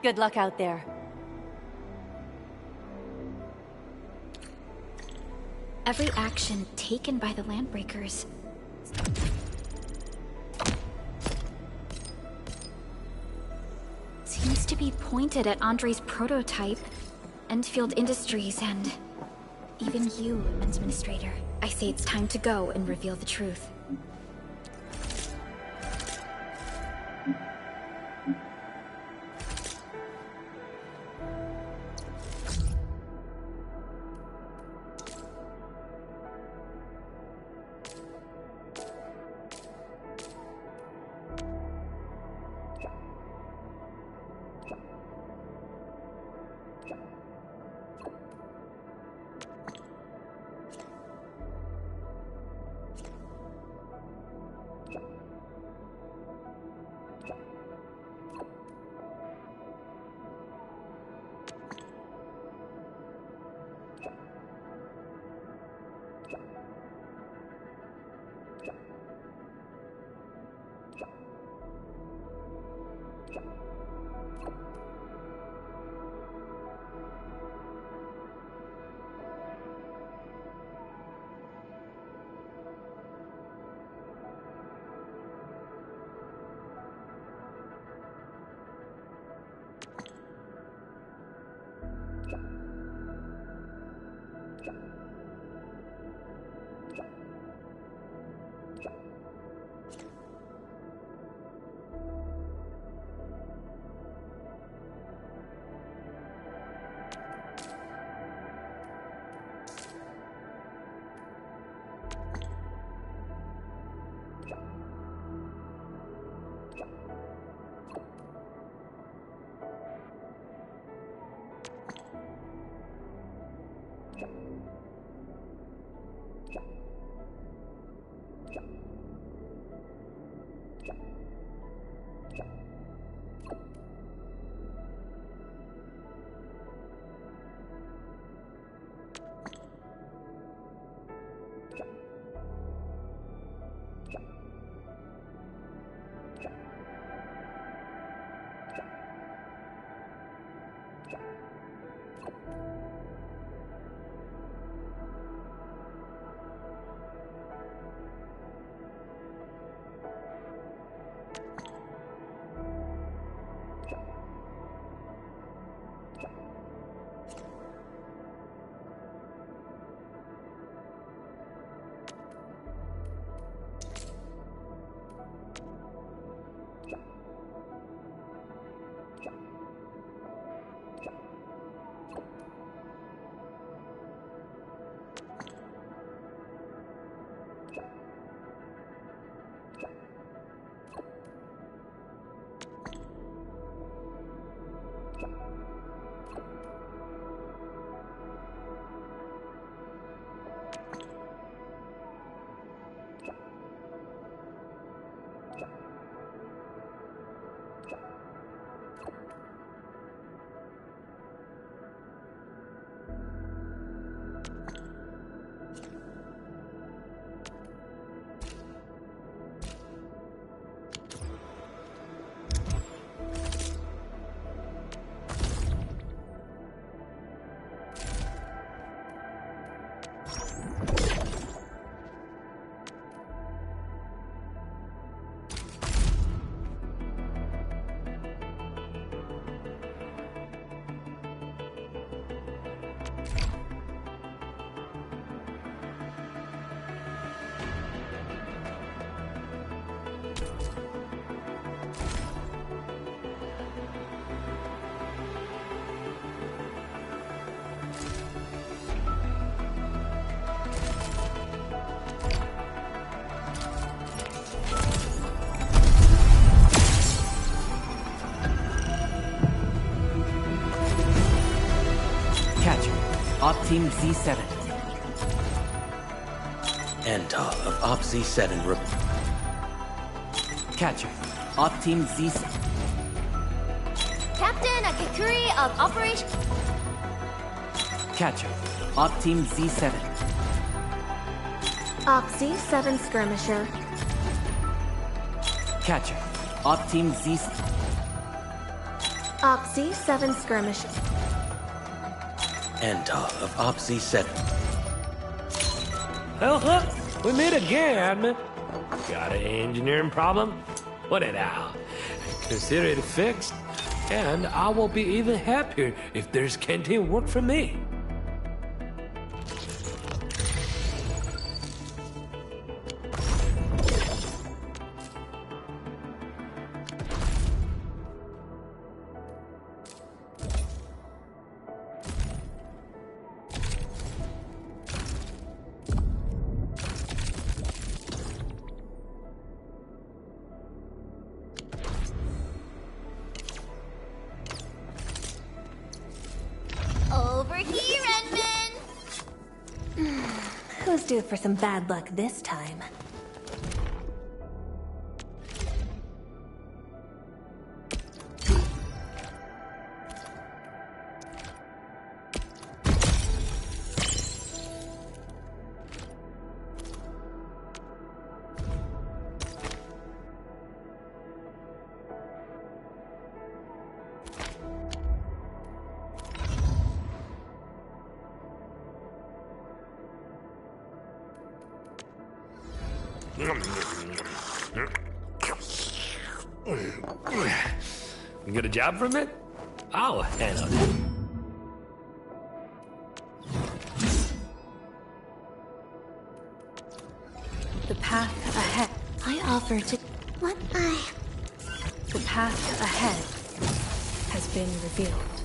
Good luck out there. Every action taken by the Landbreakers seems to be pointed at Andre's prototype, Endfield Industries, and Even you, Administrator. I say it's time to go and reveal the truth. Op Team Z7. Enta of Op Z7 Catcher. Op Team Z7. Captain Akakuri of Operation... Catcher. Op Team Z7. Op Z7 Skirmisher. Catcher. Op Team Z7. Op Z7 Skirmisher. Enta of Op Z7. Well, we meet again. Got an engineering problem? What it out? Consider it fixed, and I will be even happier if there's canteen work for me. Who's due for some bad luck this time? You get a job from it? I'll handle it. The path ahead. I offer to... What The path ahead has been revealed.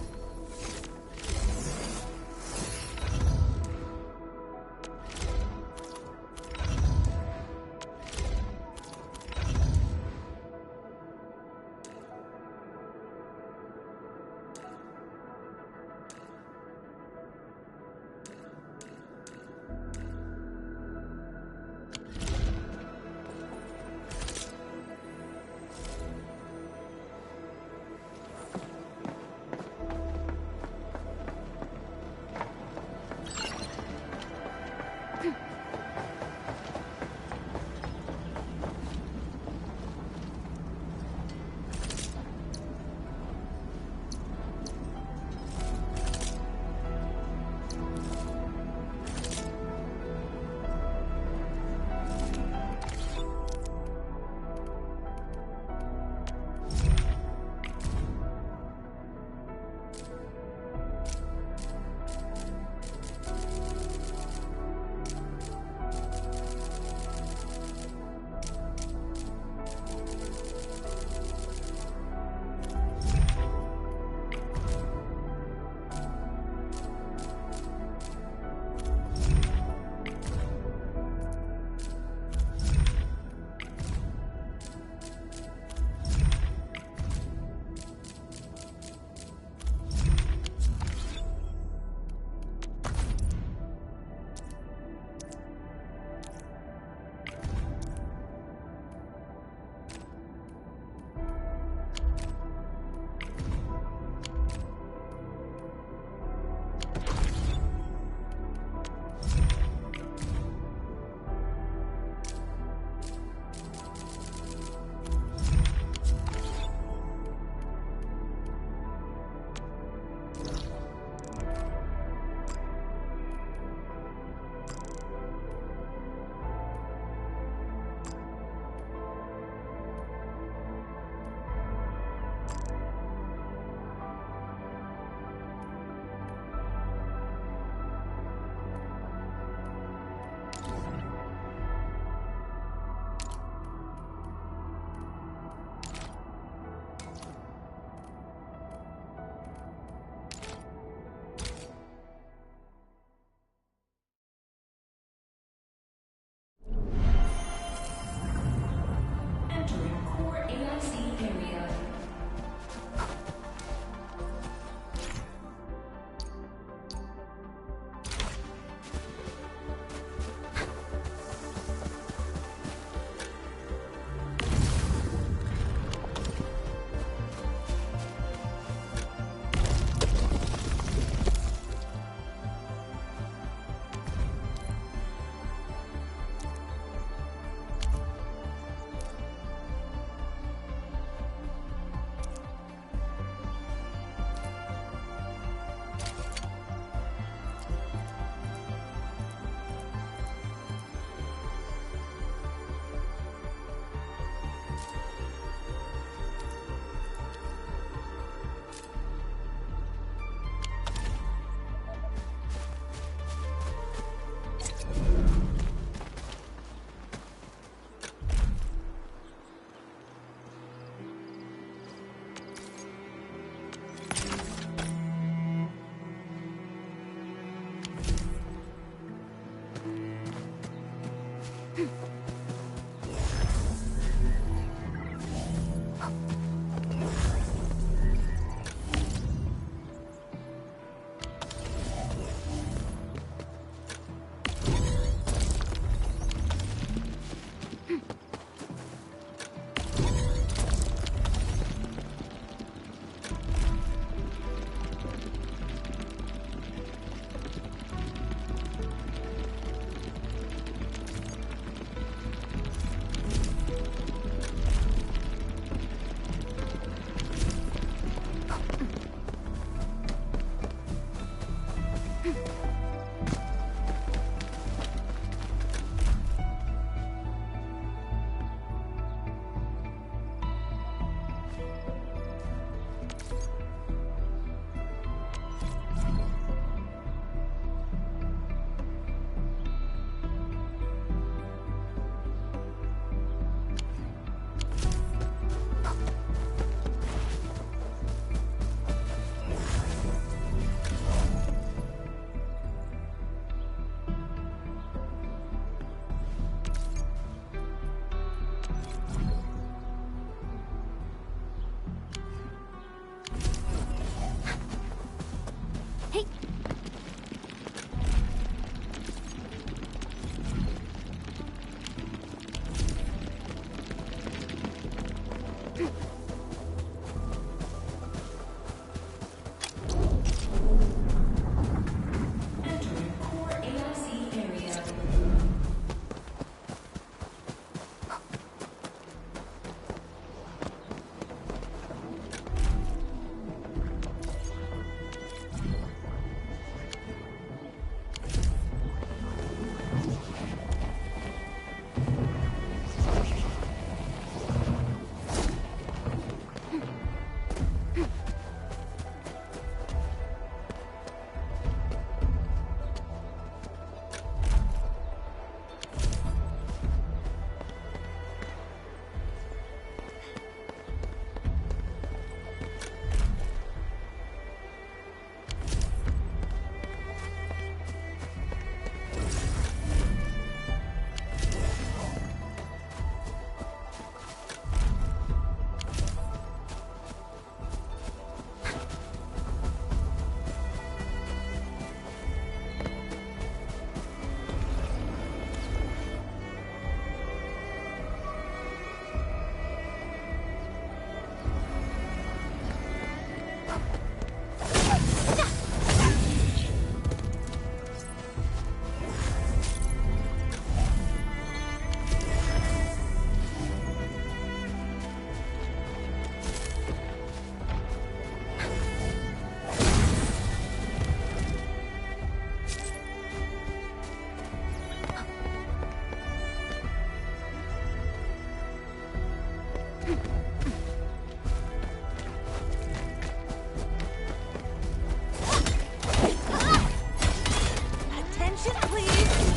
Attention, please!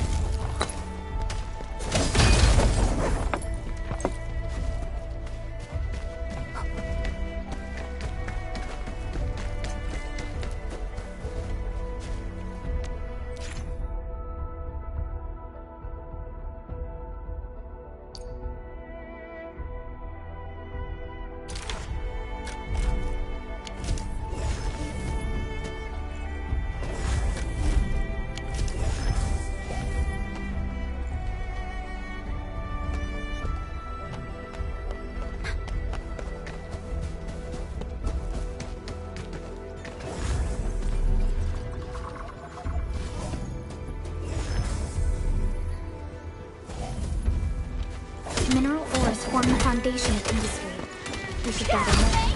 Mineral ores form the foundation of industry. We should gather more.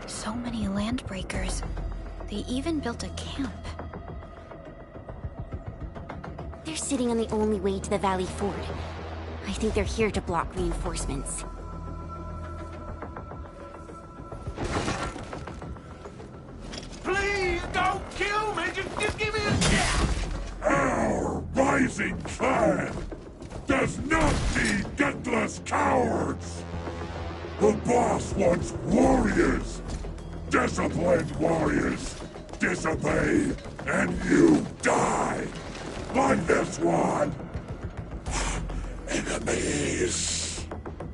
So many landbreakers. They even built a camp. They're sitting on the only way to the Valley Ford. I think they're here to block reinforcements. Please don't kill me! Just give me a chance! Our rising clan does not need gutless cowards! The boss wants warriors! Disciplined warriors! Disobey, and you die! Like this one! Enemies!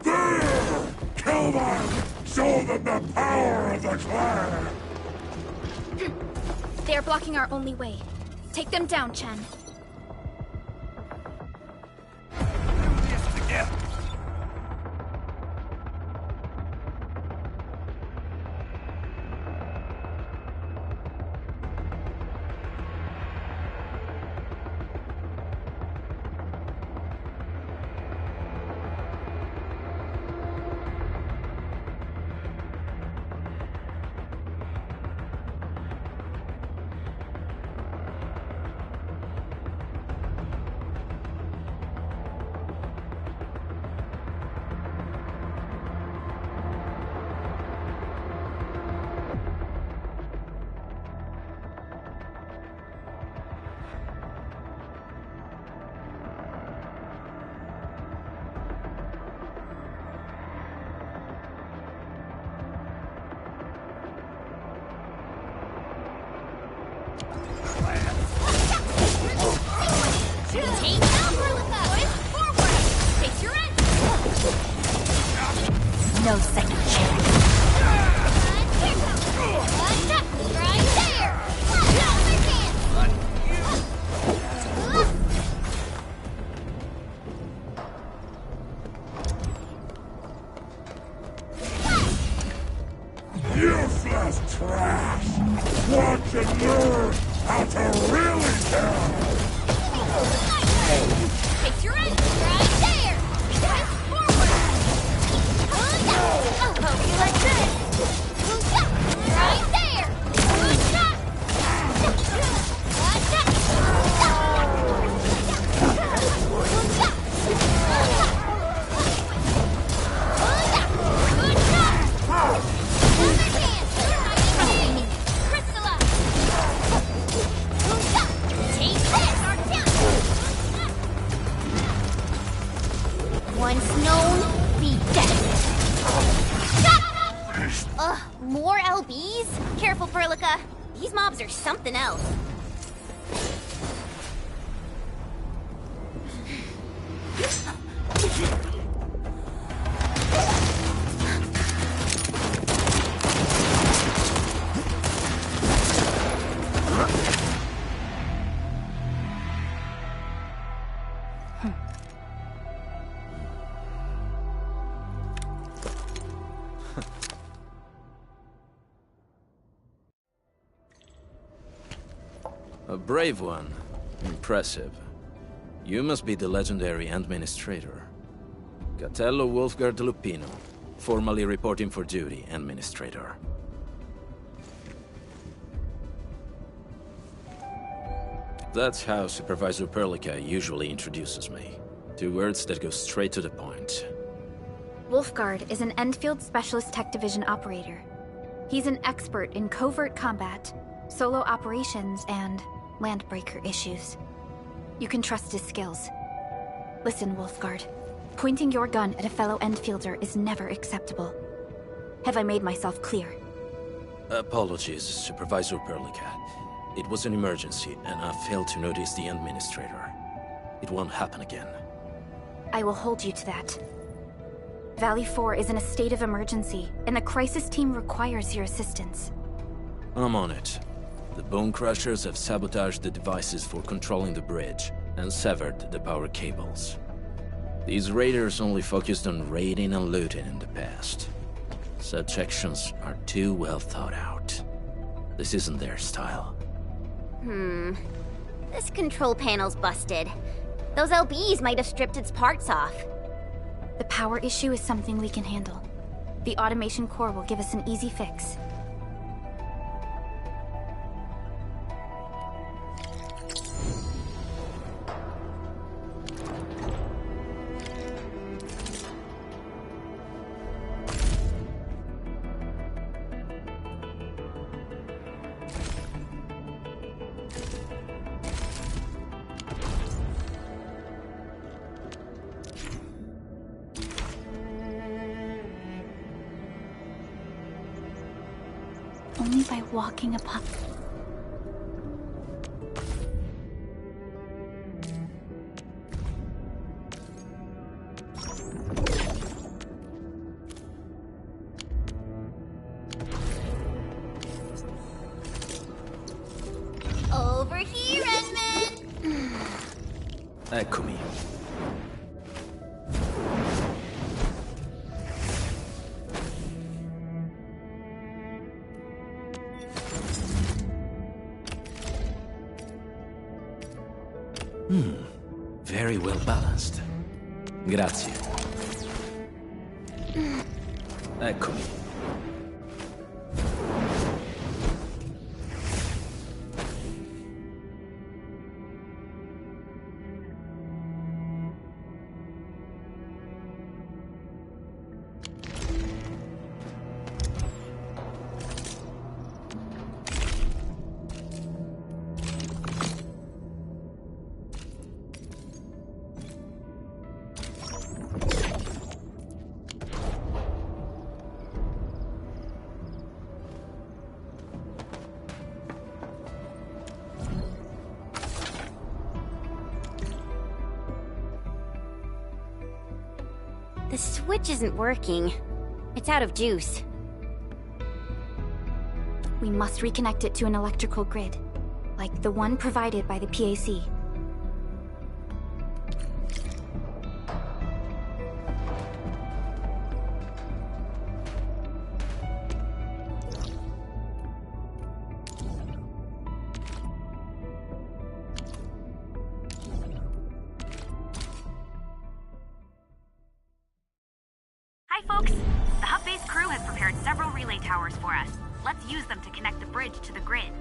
There! Kill them! Show them the power of the clan! They are blocking our only way. Take them down, Chen. Take out Perlica! Forward! Face your end! No second chance. Right there! Another chance! Useless trash! Watch and learn how to really kill! Face your end! Right there! Twist forward! I'll help you like this! Right there! Good shot! Watch that! Good shot! Another chance! Crystallize! Take this! Once known, be dead. Ugh, more LBs? Careful, Perlica. These mobs are something else. A brave one. Impressive. You must be the legendary Administrator. Catello Wolfgard Lupino, formally reporting for duty, Administrator. That's how Supervisor Perlica usually introduces me. 2 words that go straight to the point. Wolfgard is an Endfield Specialist Tech Division operator. He's an expert in covert combat, solo operations, and landbreaker issues. You can trust his skills. Listen, Wolfgard. Pointing your gun at a fellow Endfielder is never acceptable. Have I made myself clear? Apologies, Supervisor Perlica. It was an emergency, and I failed to notice the Administrator. It won't happen again. I will hold you to that. Valley 4 is in a state of emergency, and the crisis team requires your assistance. I'm on it. The Bone Crushers have sabotaged the devices for controlling the bridge, and severed the power cables. These raiders only focused on raiding and looting in the past. Such actions are too well thought out. This isn't their style. This control panel's busted. Those LBs might have stripped its parts off. The power issue is something we can handle. The automation core will give us an easy fix. Only by walking upon... Over here, Edmund! Eccomi. Very well balanced. Grazie. Eccomi. The switch isn't working. It's out of juice. We must reconnect it to an electrical grid, like the one provided by the PAC. Hi, folks. The hub base crew has prepared several relay towers for us. Let's use them to connect the bridge to the grid.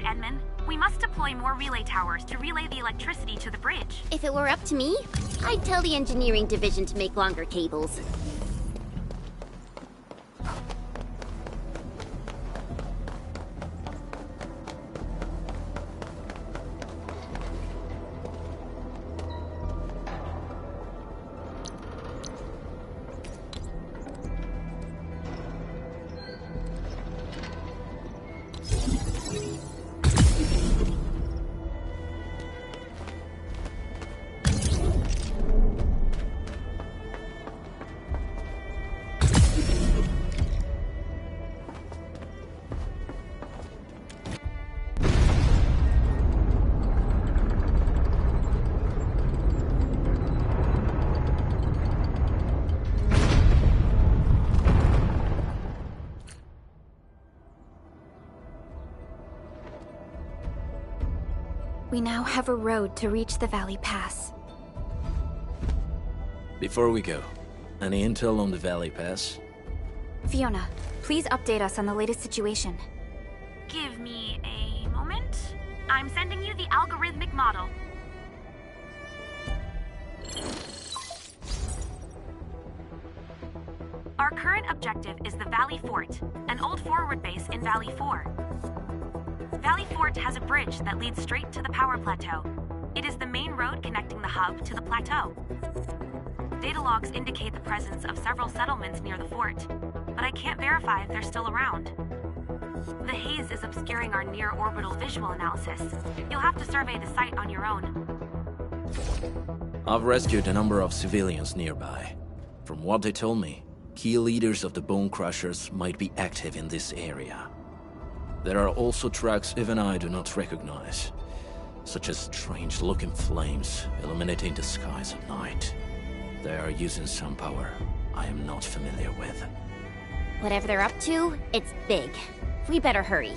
Edmund. We must deploy more relay towers to relay the electricity to the bridge. If it were up to me, I'd tell the engineering division to make longer cables. We now have a road to reach the Valley Pass. Before we go, any intel on the Valley Pass? Fiona, please update us on the latest situation. Give me a moment. I'm sending you the algorithmic model. Our current objective is the Valley Fort, an old forward base in Valley 4. Valley Fort has a bridge that leads straight to the power plateau. It is the main road connecting the hub to the plateau. Data logs indicate the presence of several settlements near the fort, but I can't verify if they're still around. The haze is obscuring our near-orbital visual analysis. You'll have to survey the site on your own. I've rescued a number of civilians nearby. From what they told me, key leaders of the Bone Crushers might be active in this area. There are also tracks even I do not recognize, such as strange-looking flames illuminating the skies at night. They are using some power I am not familiar with. Whatever they're up to, it's big. We better hurry.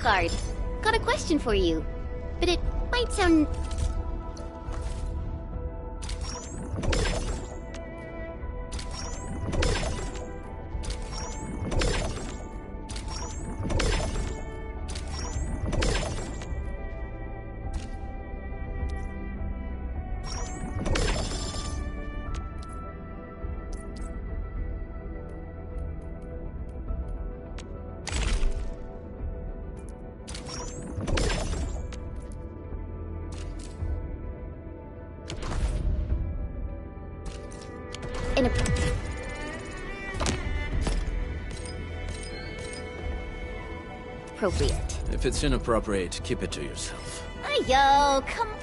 Guard, got a question for you, but it might sound... inappropriate. If it's inappropriate, keep it to yourself. Yo, come on!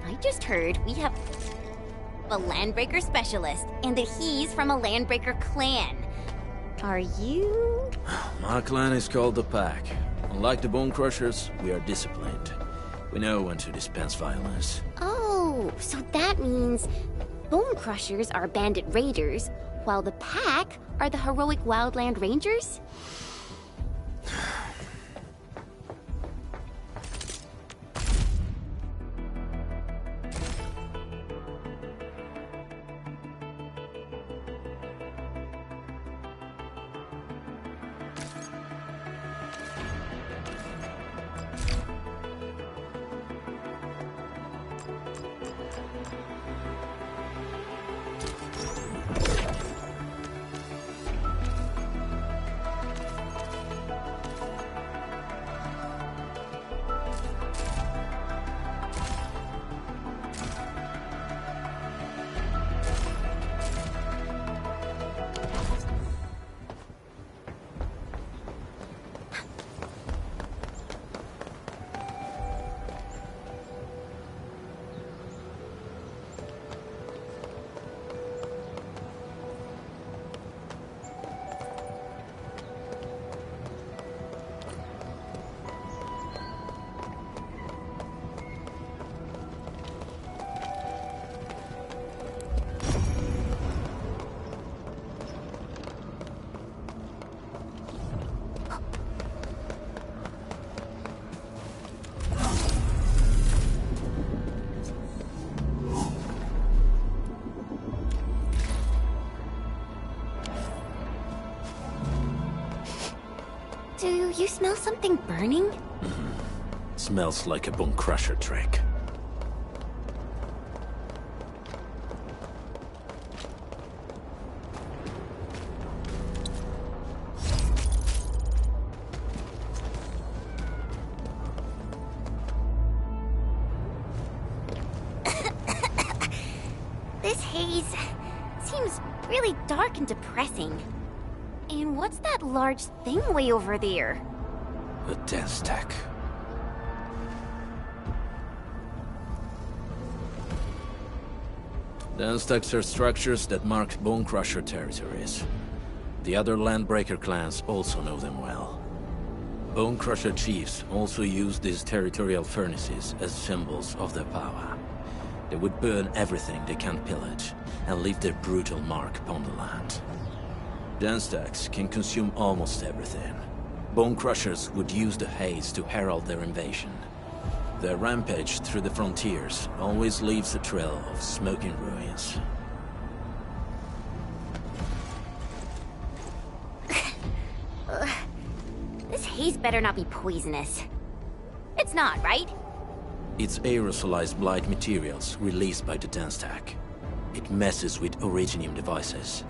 I just heard we have a Landbreaker specialist, and that he's from a Landbreaker clan. Are you? My clan is called the Pack. Unlike the Bone Crushers, we are disciplined. We know when to dispense violence. Oh, so that means Bone Crushers are bandit raiders, while the Pack are the heroic Wildland Rangers? Do you smell something burning? Smells like a Bone Crusher trick. This haze seems really dark and depressing. And what's that large thing way over there? A dense stack. Dense stacks are structures that mark Bone Crusher territories. The other Landbreaker clans also know them well. Bone Crusher chiefs also use these territorial furnaces as symbols of their power. They would burn everything they can't pillage, and leave their brutal mark upon the land. Den stacks can consume almost everything, Bone Crushers would use the haze to herald their invasion. Their rampage through the frontiers always leaves a trail of smoking ruins. This haze better not be poisonous. It's not, right? It's aerosolized blight materials released by the dense stack. It messes with Originium devices.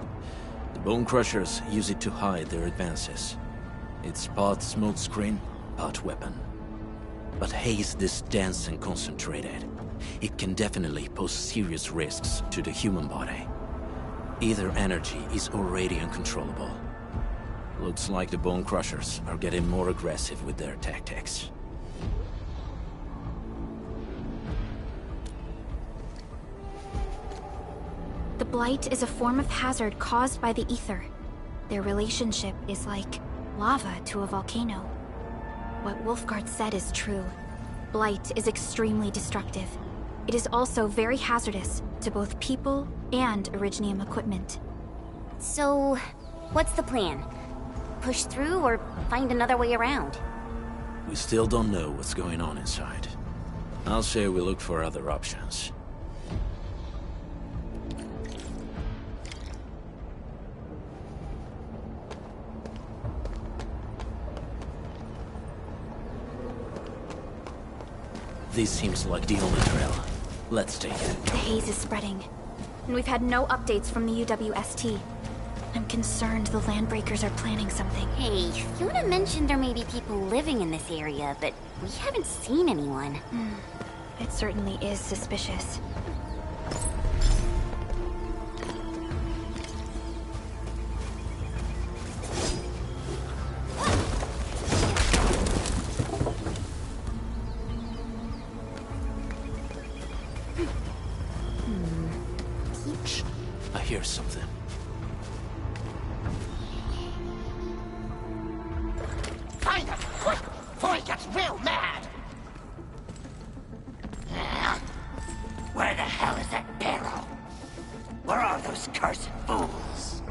The Bone Crushers use it to hide their advances. It's part smokescreen, part weapon. But haze this dense and concentrated. It can definitely pose serious risks to the human body. Either energy is already uncontrollable. Looks like the Bone Crushers are getting more aggressive with their tactics. The Blight is a form of hazard caused by the ether. Their relationship is like lava to a volcano. What Wolfguard said is true. Blight is extremely destructive. It is also very hazardous to both people and Originium equipment. So, what's the plan? Push through or find another way around? We still don't know what's going on inside. I'll say we look for other options. This seems like the only trail. Let's take it. The haze is spreading, and we've had no updates from the UWST. I'm concerned the Landbreakers are planning something. Hey, Fiona mentioned there may be people living in this area, but we haven't seen anyone. It certainly is suspicious. I hear something. Find us, quick, before he gets real mad! Where the hell is that barrel? Where are those cursed fools?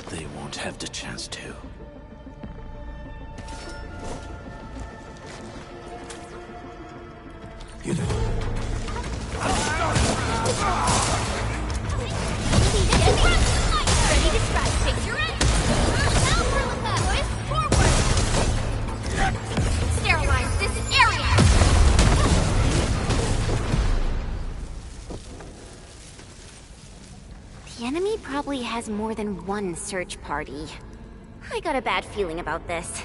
They won't have the chance to. You do. Ready to strike. Take your aim. Now push forward. Sterilize this area. The enemy probably has more than one search party. I got a bad feeling about this.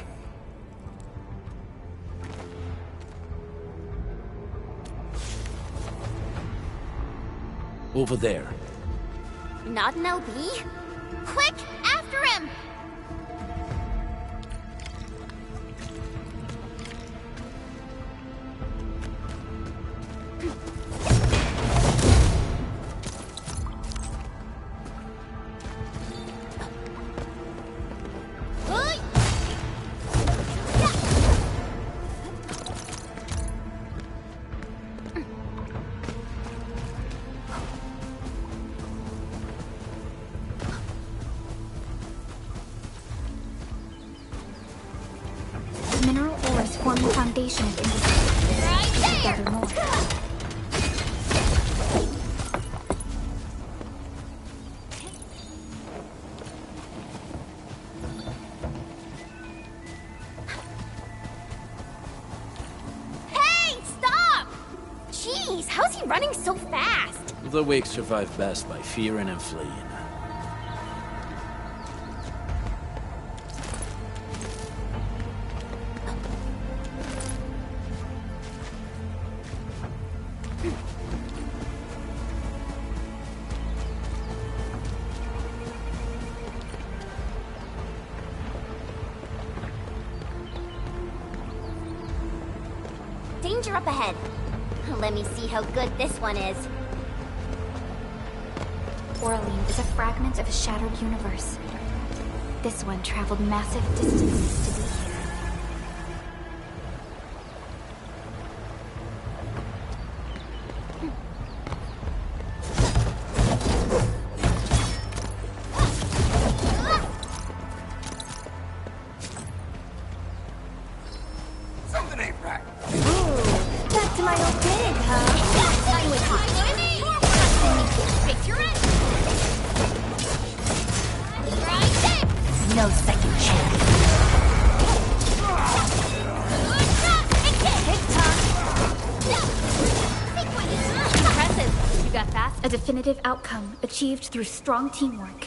Over there. Not an LB? Quick, after him! Mineral ores form the foundation of industry. Gather more. Hey, stop! Jeez, how's he running so fast? The weak survive best by fearing and fleeing. Danger up ahead. Let me see how good this one is. Oraline is a fragment of a shattered universe. This one traveled massive distances to be here. No second chance. Impressive. You got fast. A definitive outcome achieved through strong teamwork.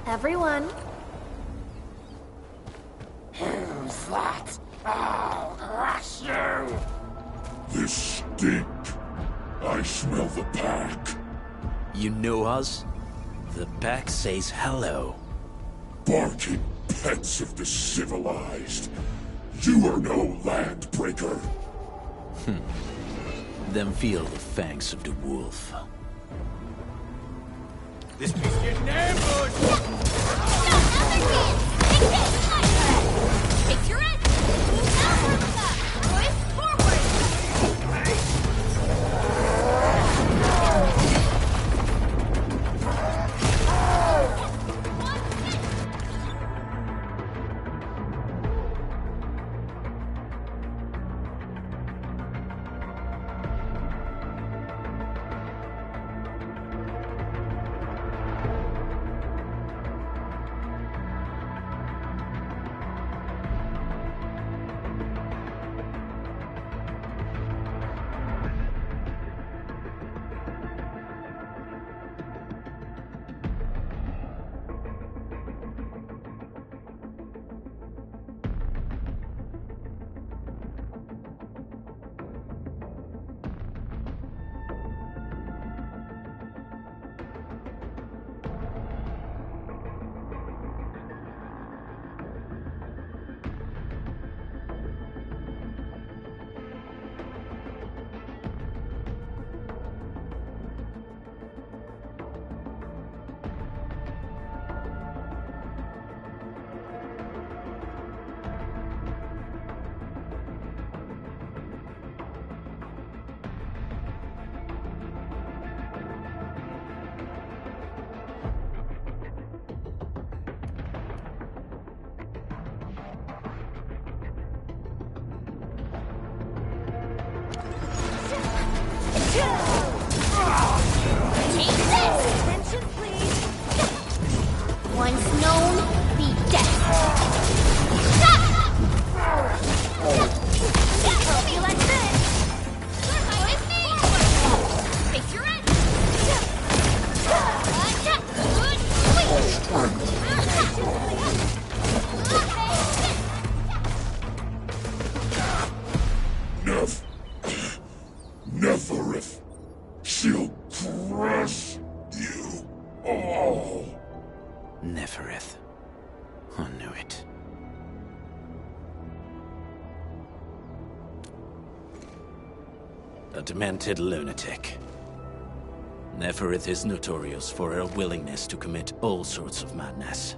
Everyone. Who's that? I'll crush you! This stink. I smell the pack. You know us? The pack says hello. Barking pets of the civilized. You are no landbreaker. Then feel the fangs of the wolf. This piece getting ambushed! Take your edge! Push forward! Once known, be dead. Hope you like this. Neferith. She'll crush you all. Neferith. I knew it. A demented lunatic. Neferith is notorious for her willingness to commit all sorts of madness.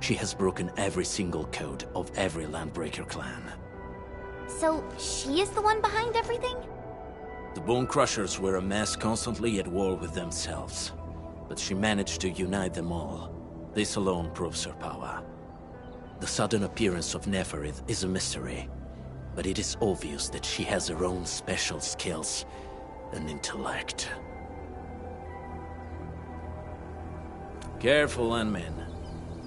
She has broken every single code of every Landbreaker clan. So, she is the one behind everything? The Bone Crushers were a mess constantly at war with themselves. But she managed to unite them all. This alone proves her power. The sudden appearance of Neferith is a mystery, but it is obvious that she has her own special skills and intellect. Careful, Landmen.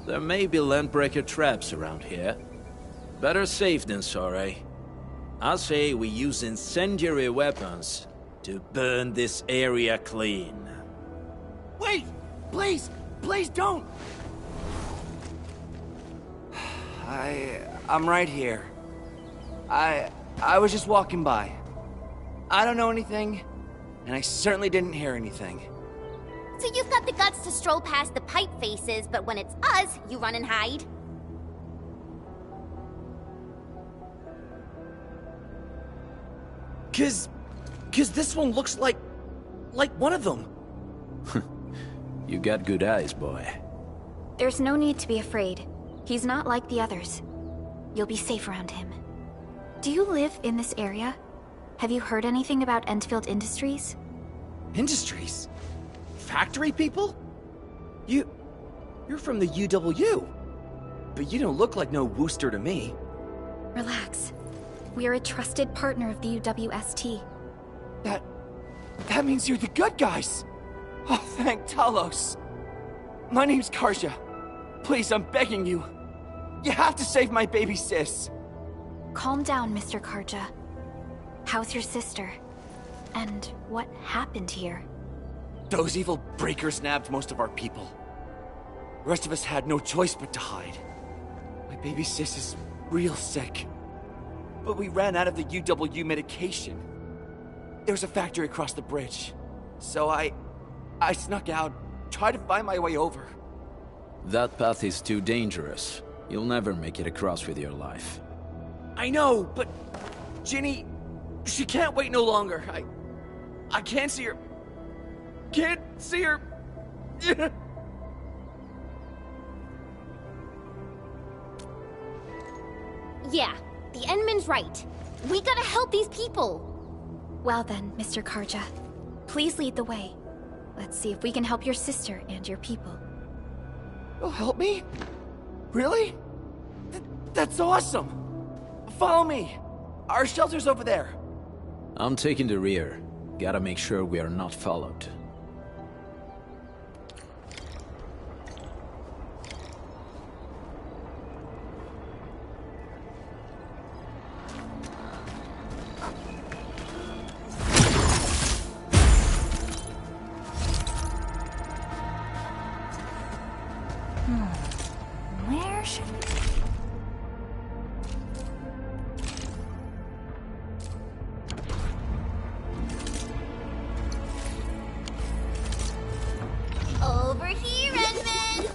There may be Landbreaker traps around here. Better safe than sorry. I say we use incendiary weapons to burn this area clean. Wait! Please! Please don't! I'm right here. I was just walking by. I don't know anything, and I certainly didn't hear anything. So you've got the guts to stroll past the pipe faces, but when it's us, you run and hide? Cause this one looks like one of them. You got good eyes, boy. There's no need to be afraid. He's not like the others. You'll be safe around him. Do you live in this area? Have you heard anything about Endfield Industries? Industries? Factory people? You're from the UW. But you don't look like no Wooster to me. Relax. We are a trusted partner of the UWST. That means you're the good guys! Oh, thank Talos! My name's Karja. Please, I'm begging you. You have to save my baby sis. Calm down, Mr. Karja. How's your sister? And what happened here? Those evil breakers nabbed most of our people. The rest of us had no choice but to hide. My baby sis is real sick. But we ran out of the UW medication. There's a factory across the bridge. So I snuck out, tried to find my way over. That path is too dangerous. You'll never make it across with your life. I know, but Ginny, she can't wait no longer. I can't see her. Can't see her. Yeah, the Endman's right. We gotta help these people. Well then, Mr. Karja, please lead the way. Let's see if we can help your sister and your people. You'll help me? Really? That's awesome! Follow me! Our shelter's over there. I'm taking the rear. Gotta make sure we are not followed. Where should we... Over here, Edmund!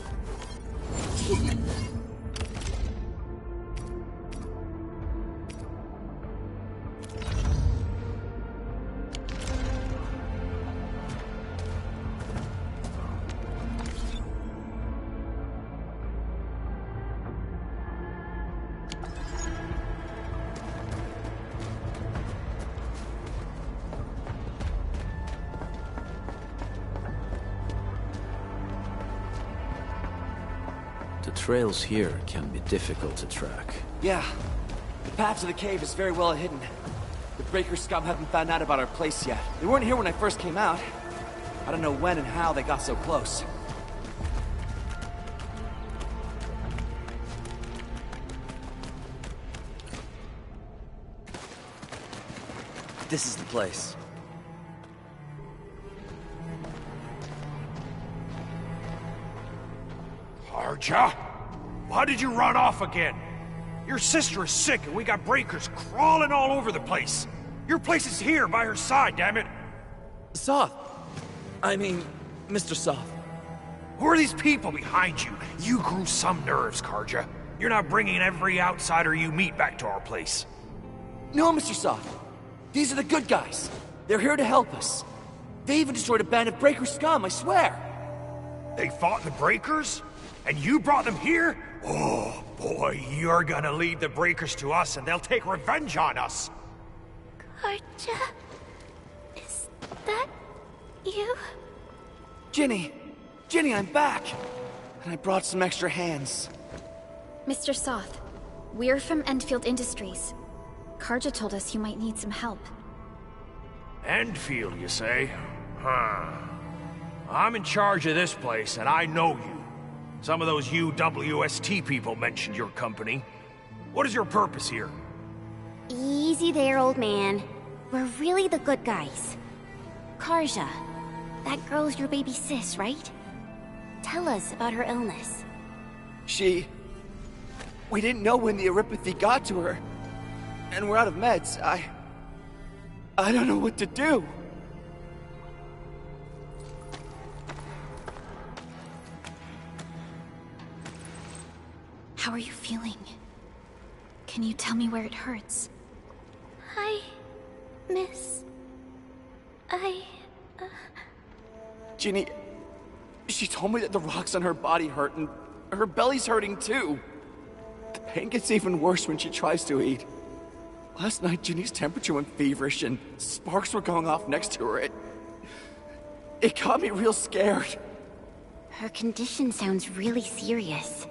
The trails here can be difficult to track. Yeah. The path to the cave is very well hidden. The Breaker scum haven't found out about our place yet. They weren't here when I first came out. I don't know when and how they got so close. This is the place. Karja? Why did you run off again? Your sister is sick and we got breakers crawling all over the place. Your place is here, by her side, damn it! Soth. I mean, Mr. Soth. Who are these people behind you? You grew some nerves, Karja. You're not bringing every outsider you meet back to our place. No, Mr. Soth. These are the good guys. They're here to help us. They even destroyed a band of Breaker scum, I swear. They fought the Breakers? And you brought them here? Oh, boy, you're gonna lead the Breakers to us and they'll take revenge on us. Karja? Is that you? Ginny! Ginny, I'm back! And I brought some extra hands. Mr. Soth, we're from Endfield Industries. Karja told us you might need some help. Endfield, you say? Huh. I'm in charge of this place, and I know you. Some of those UWST people mentioned your company. What is your purpose here? Easy there, old man. We're really the good guys. Karja, that girl's your baby sis, right? Tell us about her illness. We didn't know when the Aripathy got to her. And we're out of meds. I don't know what to do. How are you feeling? Can you tell me where it hurts? Hi, miss. Ginny, she told me that the rocks on her body hurt and her belly's hurting too. The pain gets even worse when she tries to eat. Last night, Ginny's temperature went feverish and sparks were going off next to her. It got me real scared. Her condition sounds really serious.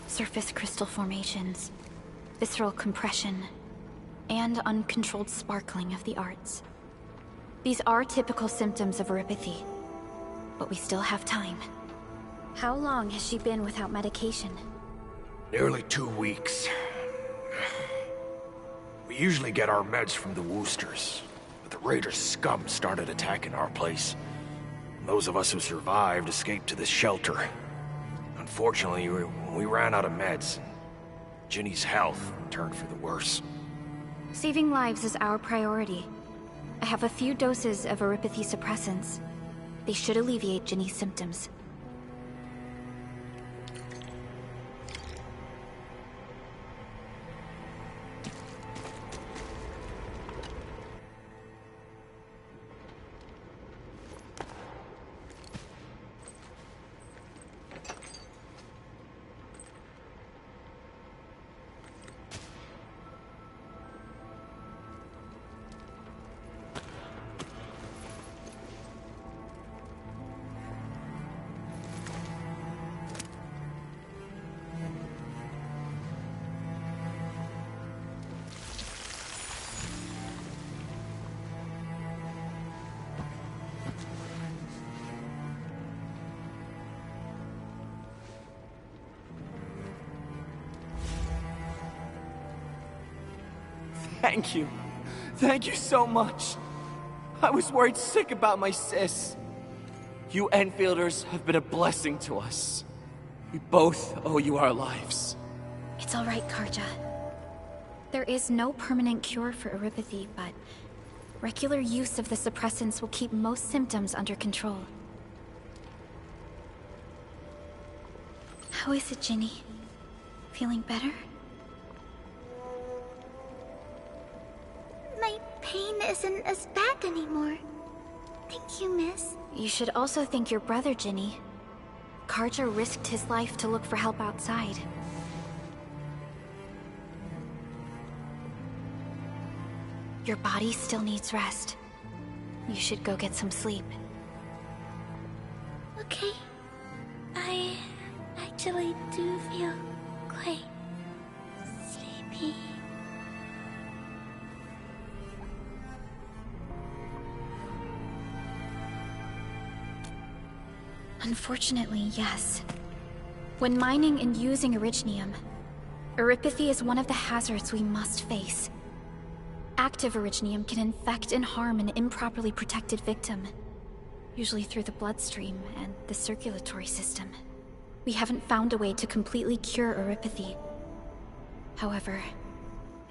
Surface crystal formations, visceral compression, and uncontrolled sparkling of the arts. These are typical symptoms of Aripathy, but we still have time. How long has she been without medication? Nearly 2 weeks. We usually get our meds from the Woosters, but the Raiders' scum started attacking our place. Those of us who survived escaped to this shelter. Unfortunately, we ran out of meds. Ginny's health turned for the worse. Saving lives is our priority. I have a few doses of Aripathy suppressants. They should alleviate Ginny's symptoms. Thank you. Thank you so much. I was worried sick about my sis. You Enfielders have been a blessing to us. We both owe you our lives. It's all right, Karja. There is no permanent cure for Aripathy, but regular use of the suppressants will keep most symptoms under control. How is it, Ginny? Feeling better? My pain isn't as bad anymore. Thank you, miss. You should also thank your brother, Ginny. Karja risked his life to look for help outside. Your body still needs rest. You should go get some sleep. Okay. I actually do feel quite sleepy. Unfortunately, yes. When mining and using Originium, Aripathy is one of the hazards we must face. Active Originium can infect and harm an improperly protected victim, usually through the bloodstream and the circulatory system. We haven't found a way to completely cure Aripathy. However,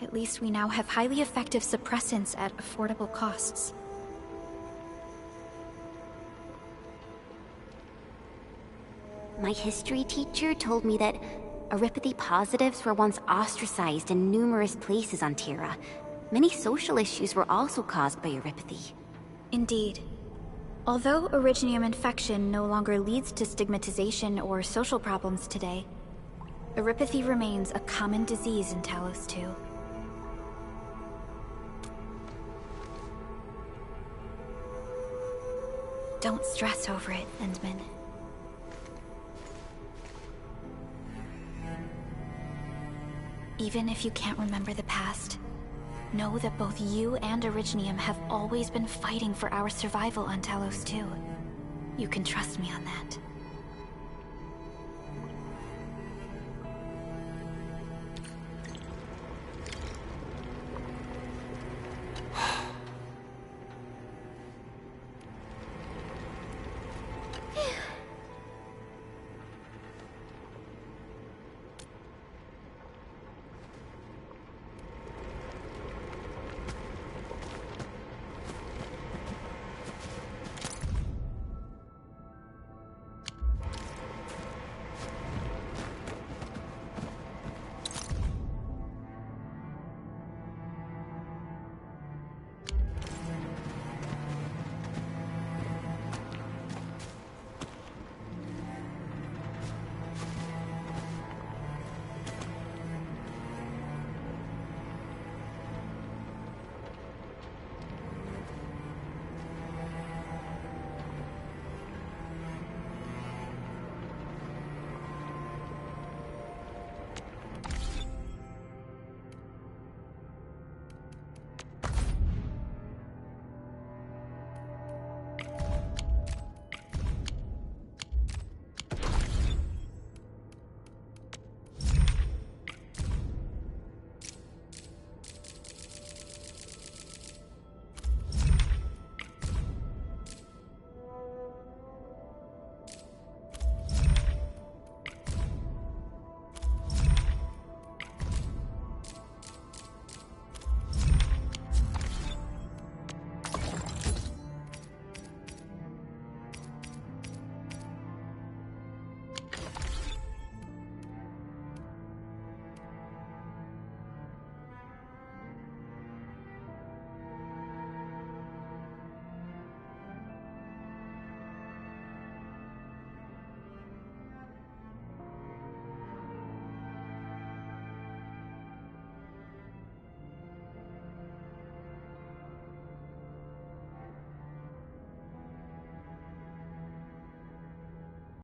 At least we now have highly effective suppressants at affordable costs. My history teacher told me that Aripathy positives were once ostracized in numerous places on Terra. Many social issues were also caused by Aripathy. Indeed. Although originium infection no longer leads to stigmatization or social problems today, Aripathy remains a common disease in Talos 2. Don't stress over it, Endman. Even if you can't remember the past, know that both you and Originium have always been fighting for our survival on Talos 2. You can trust me on that.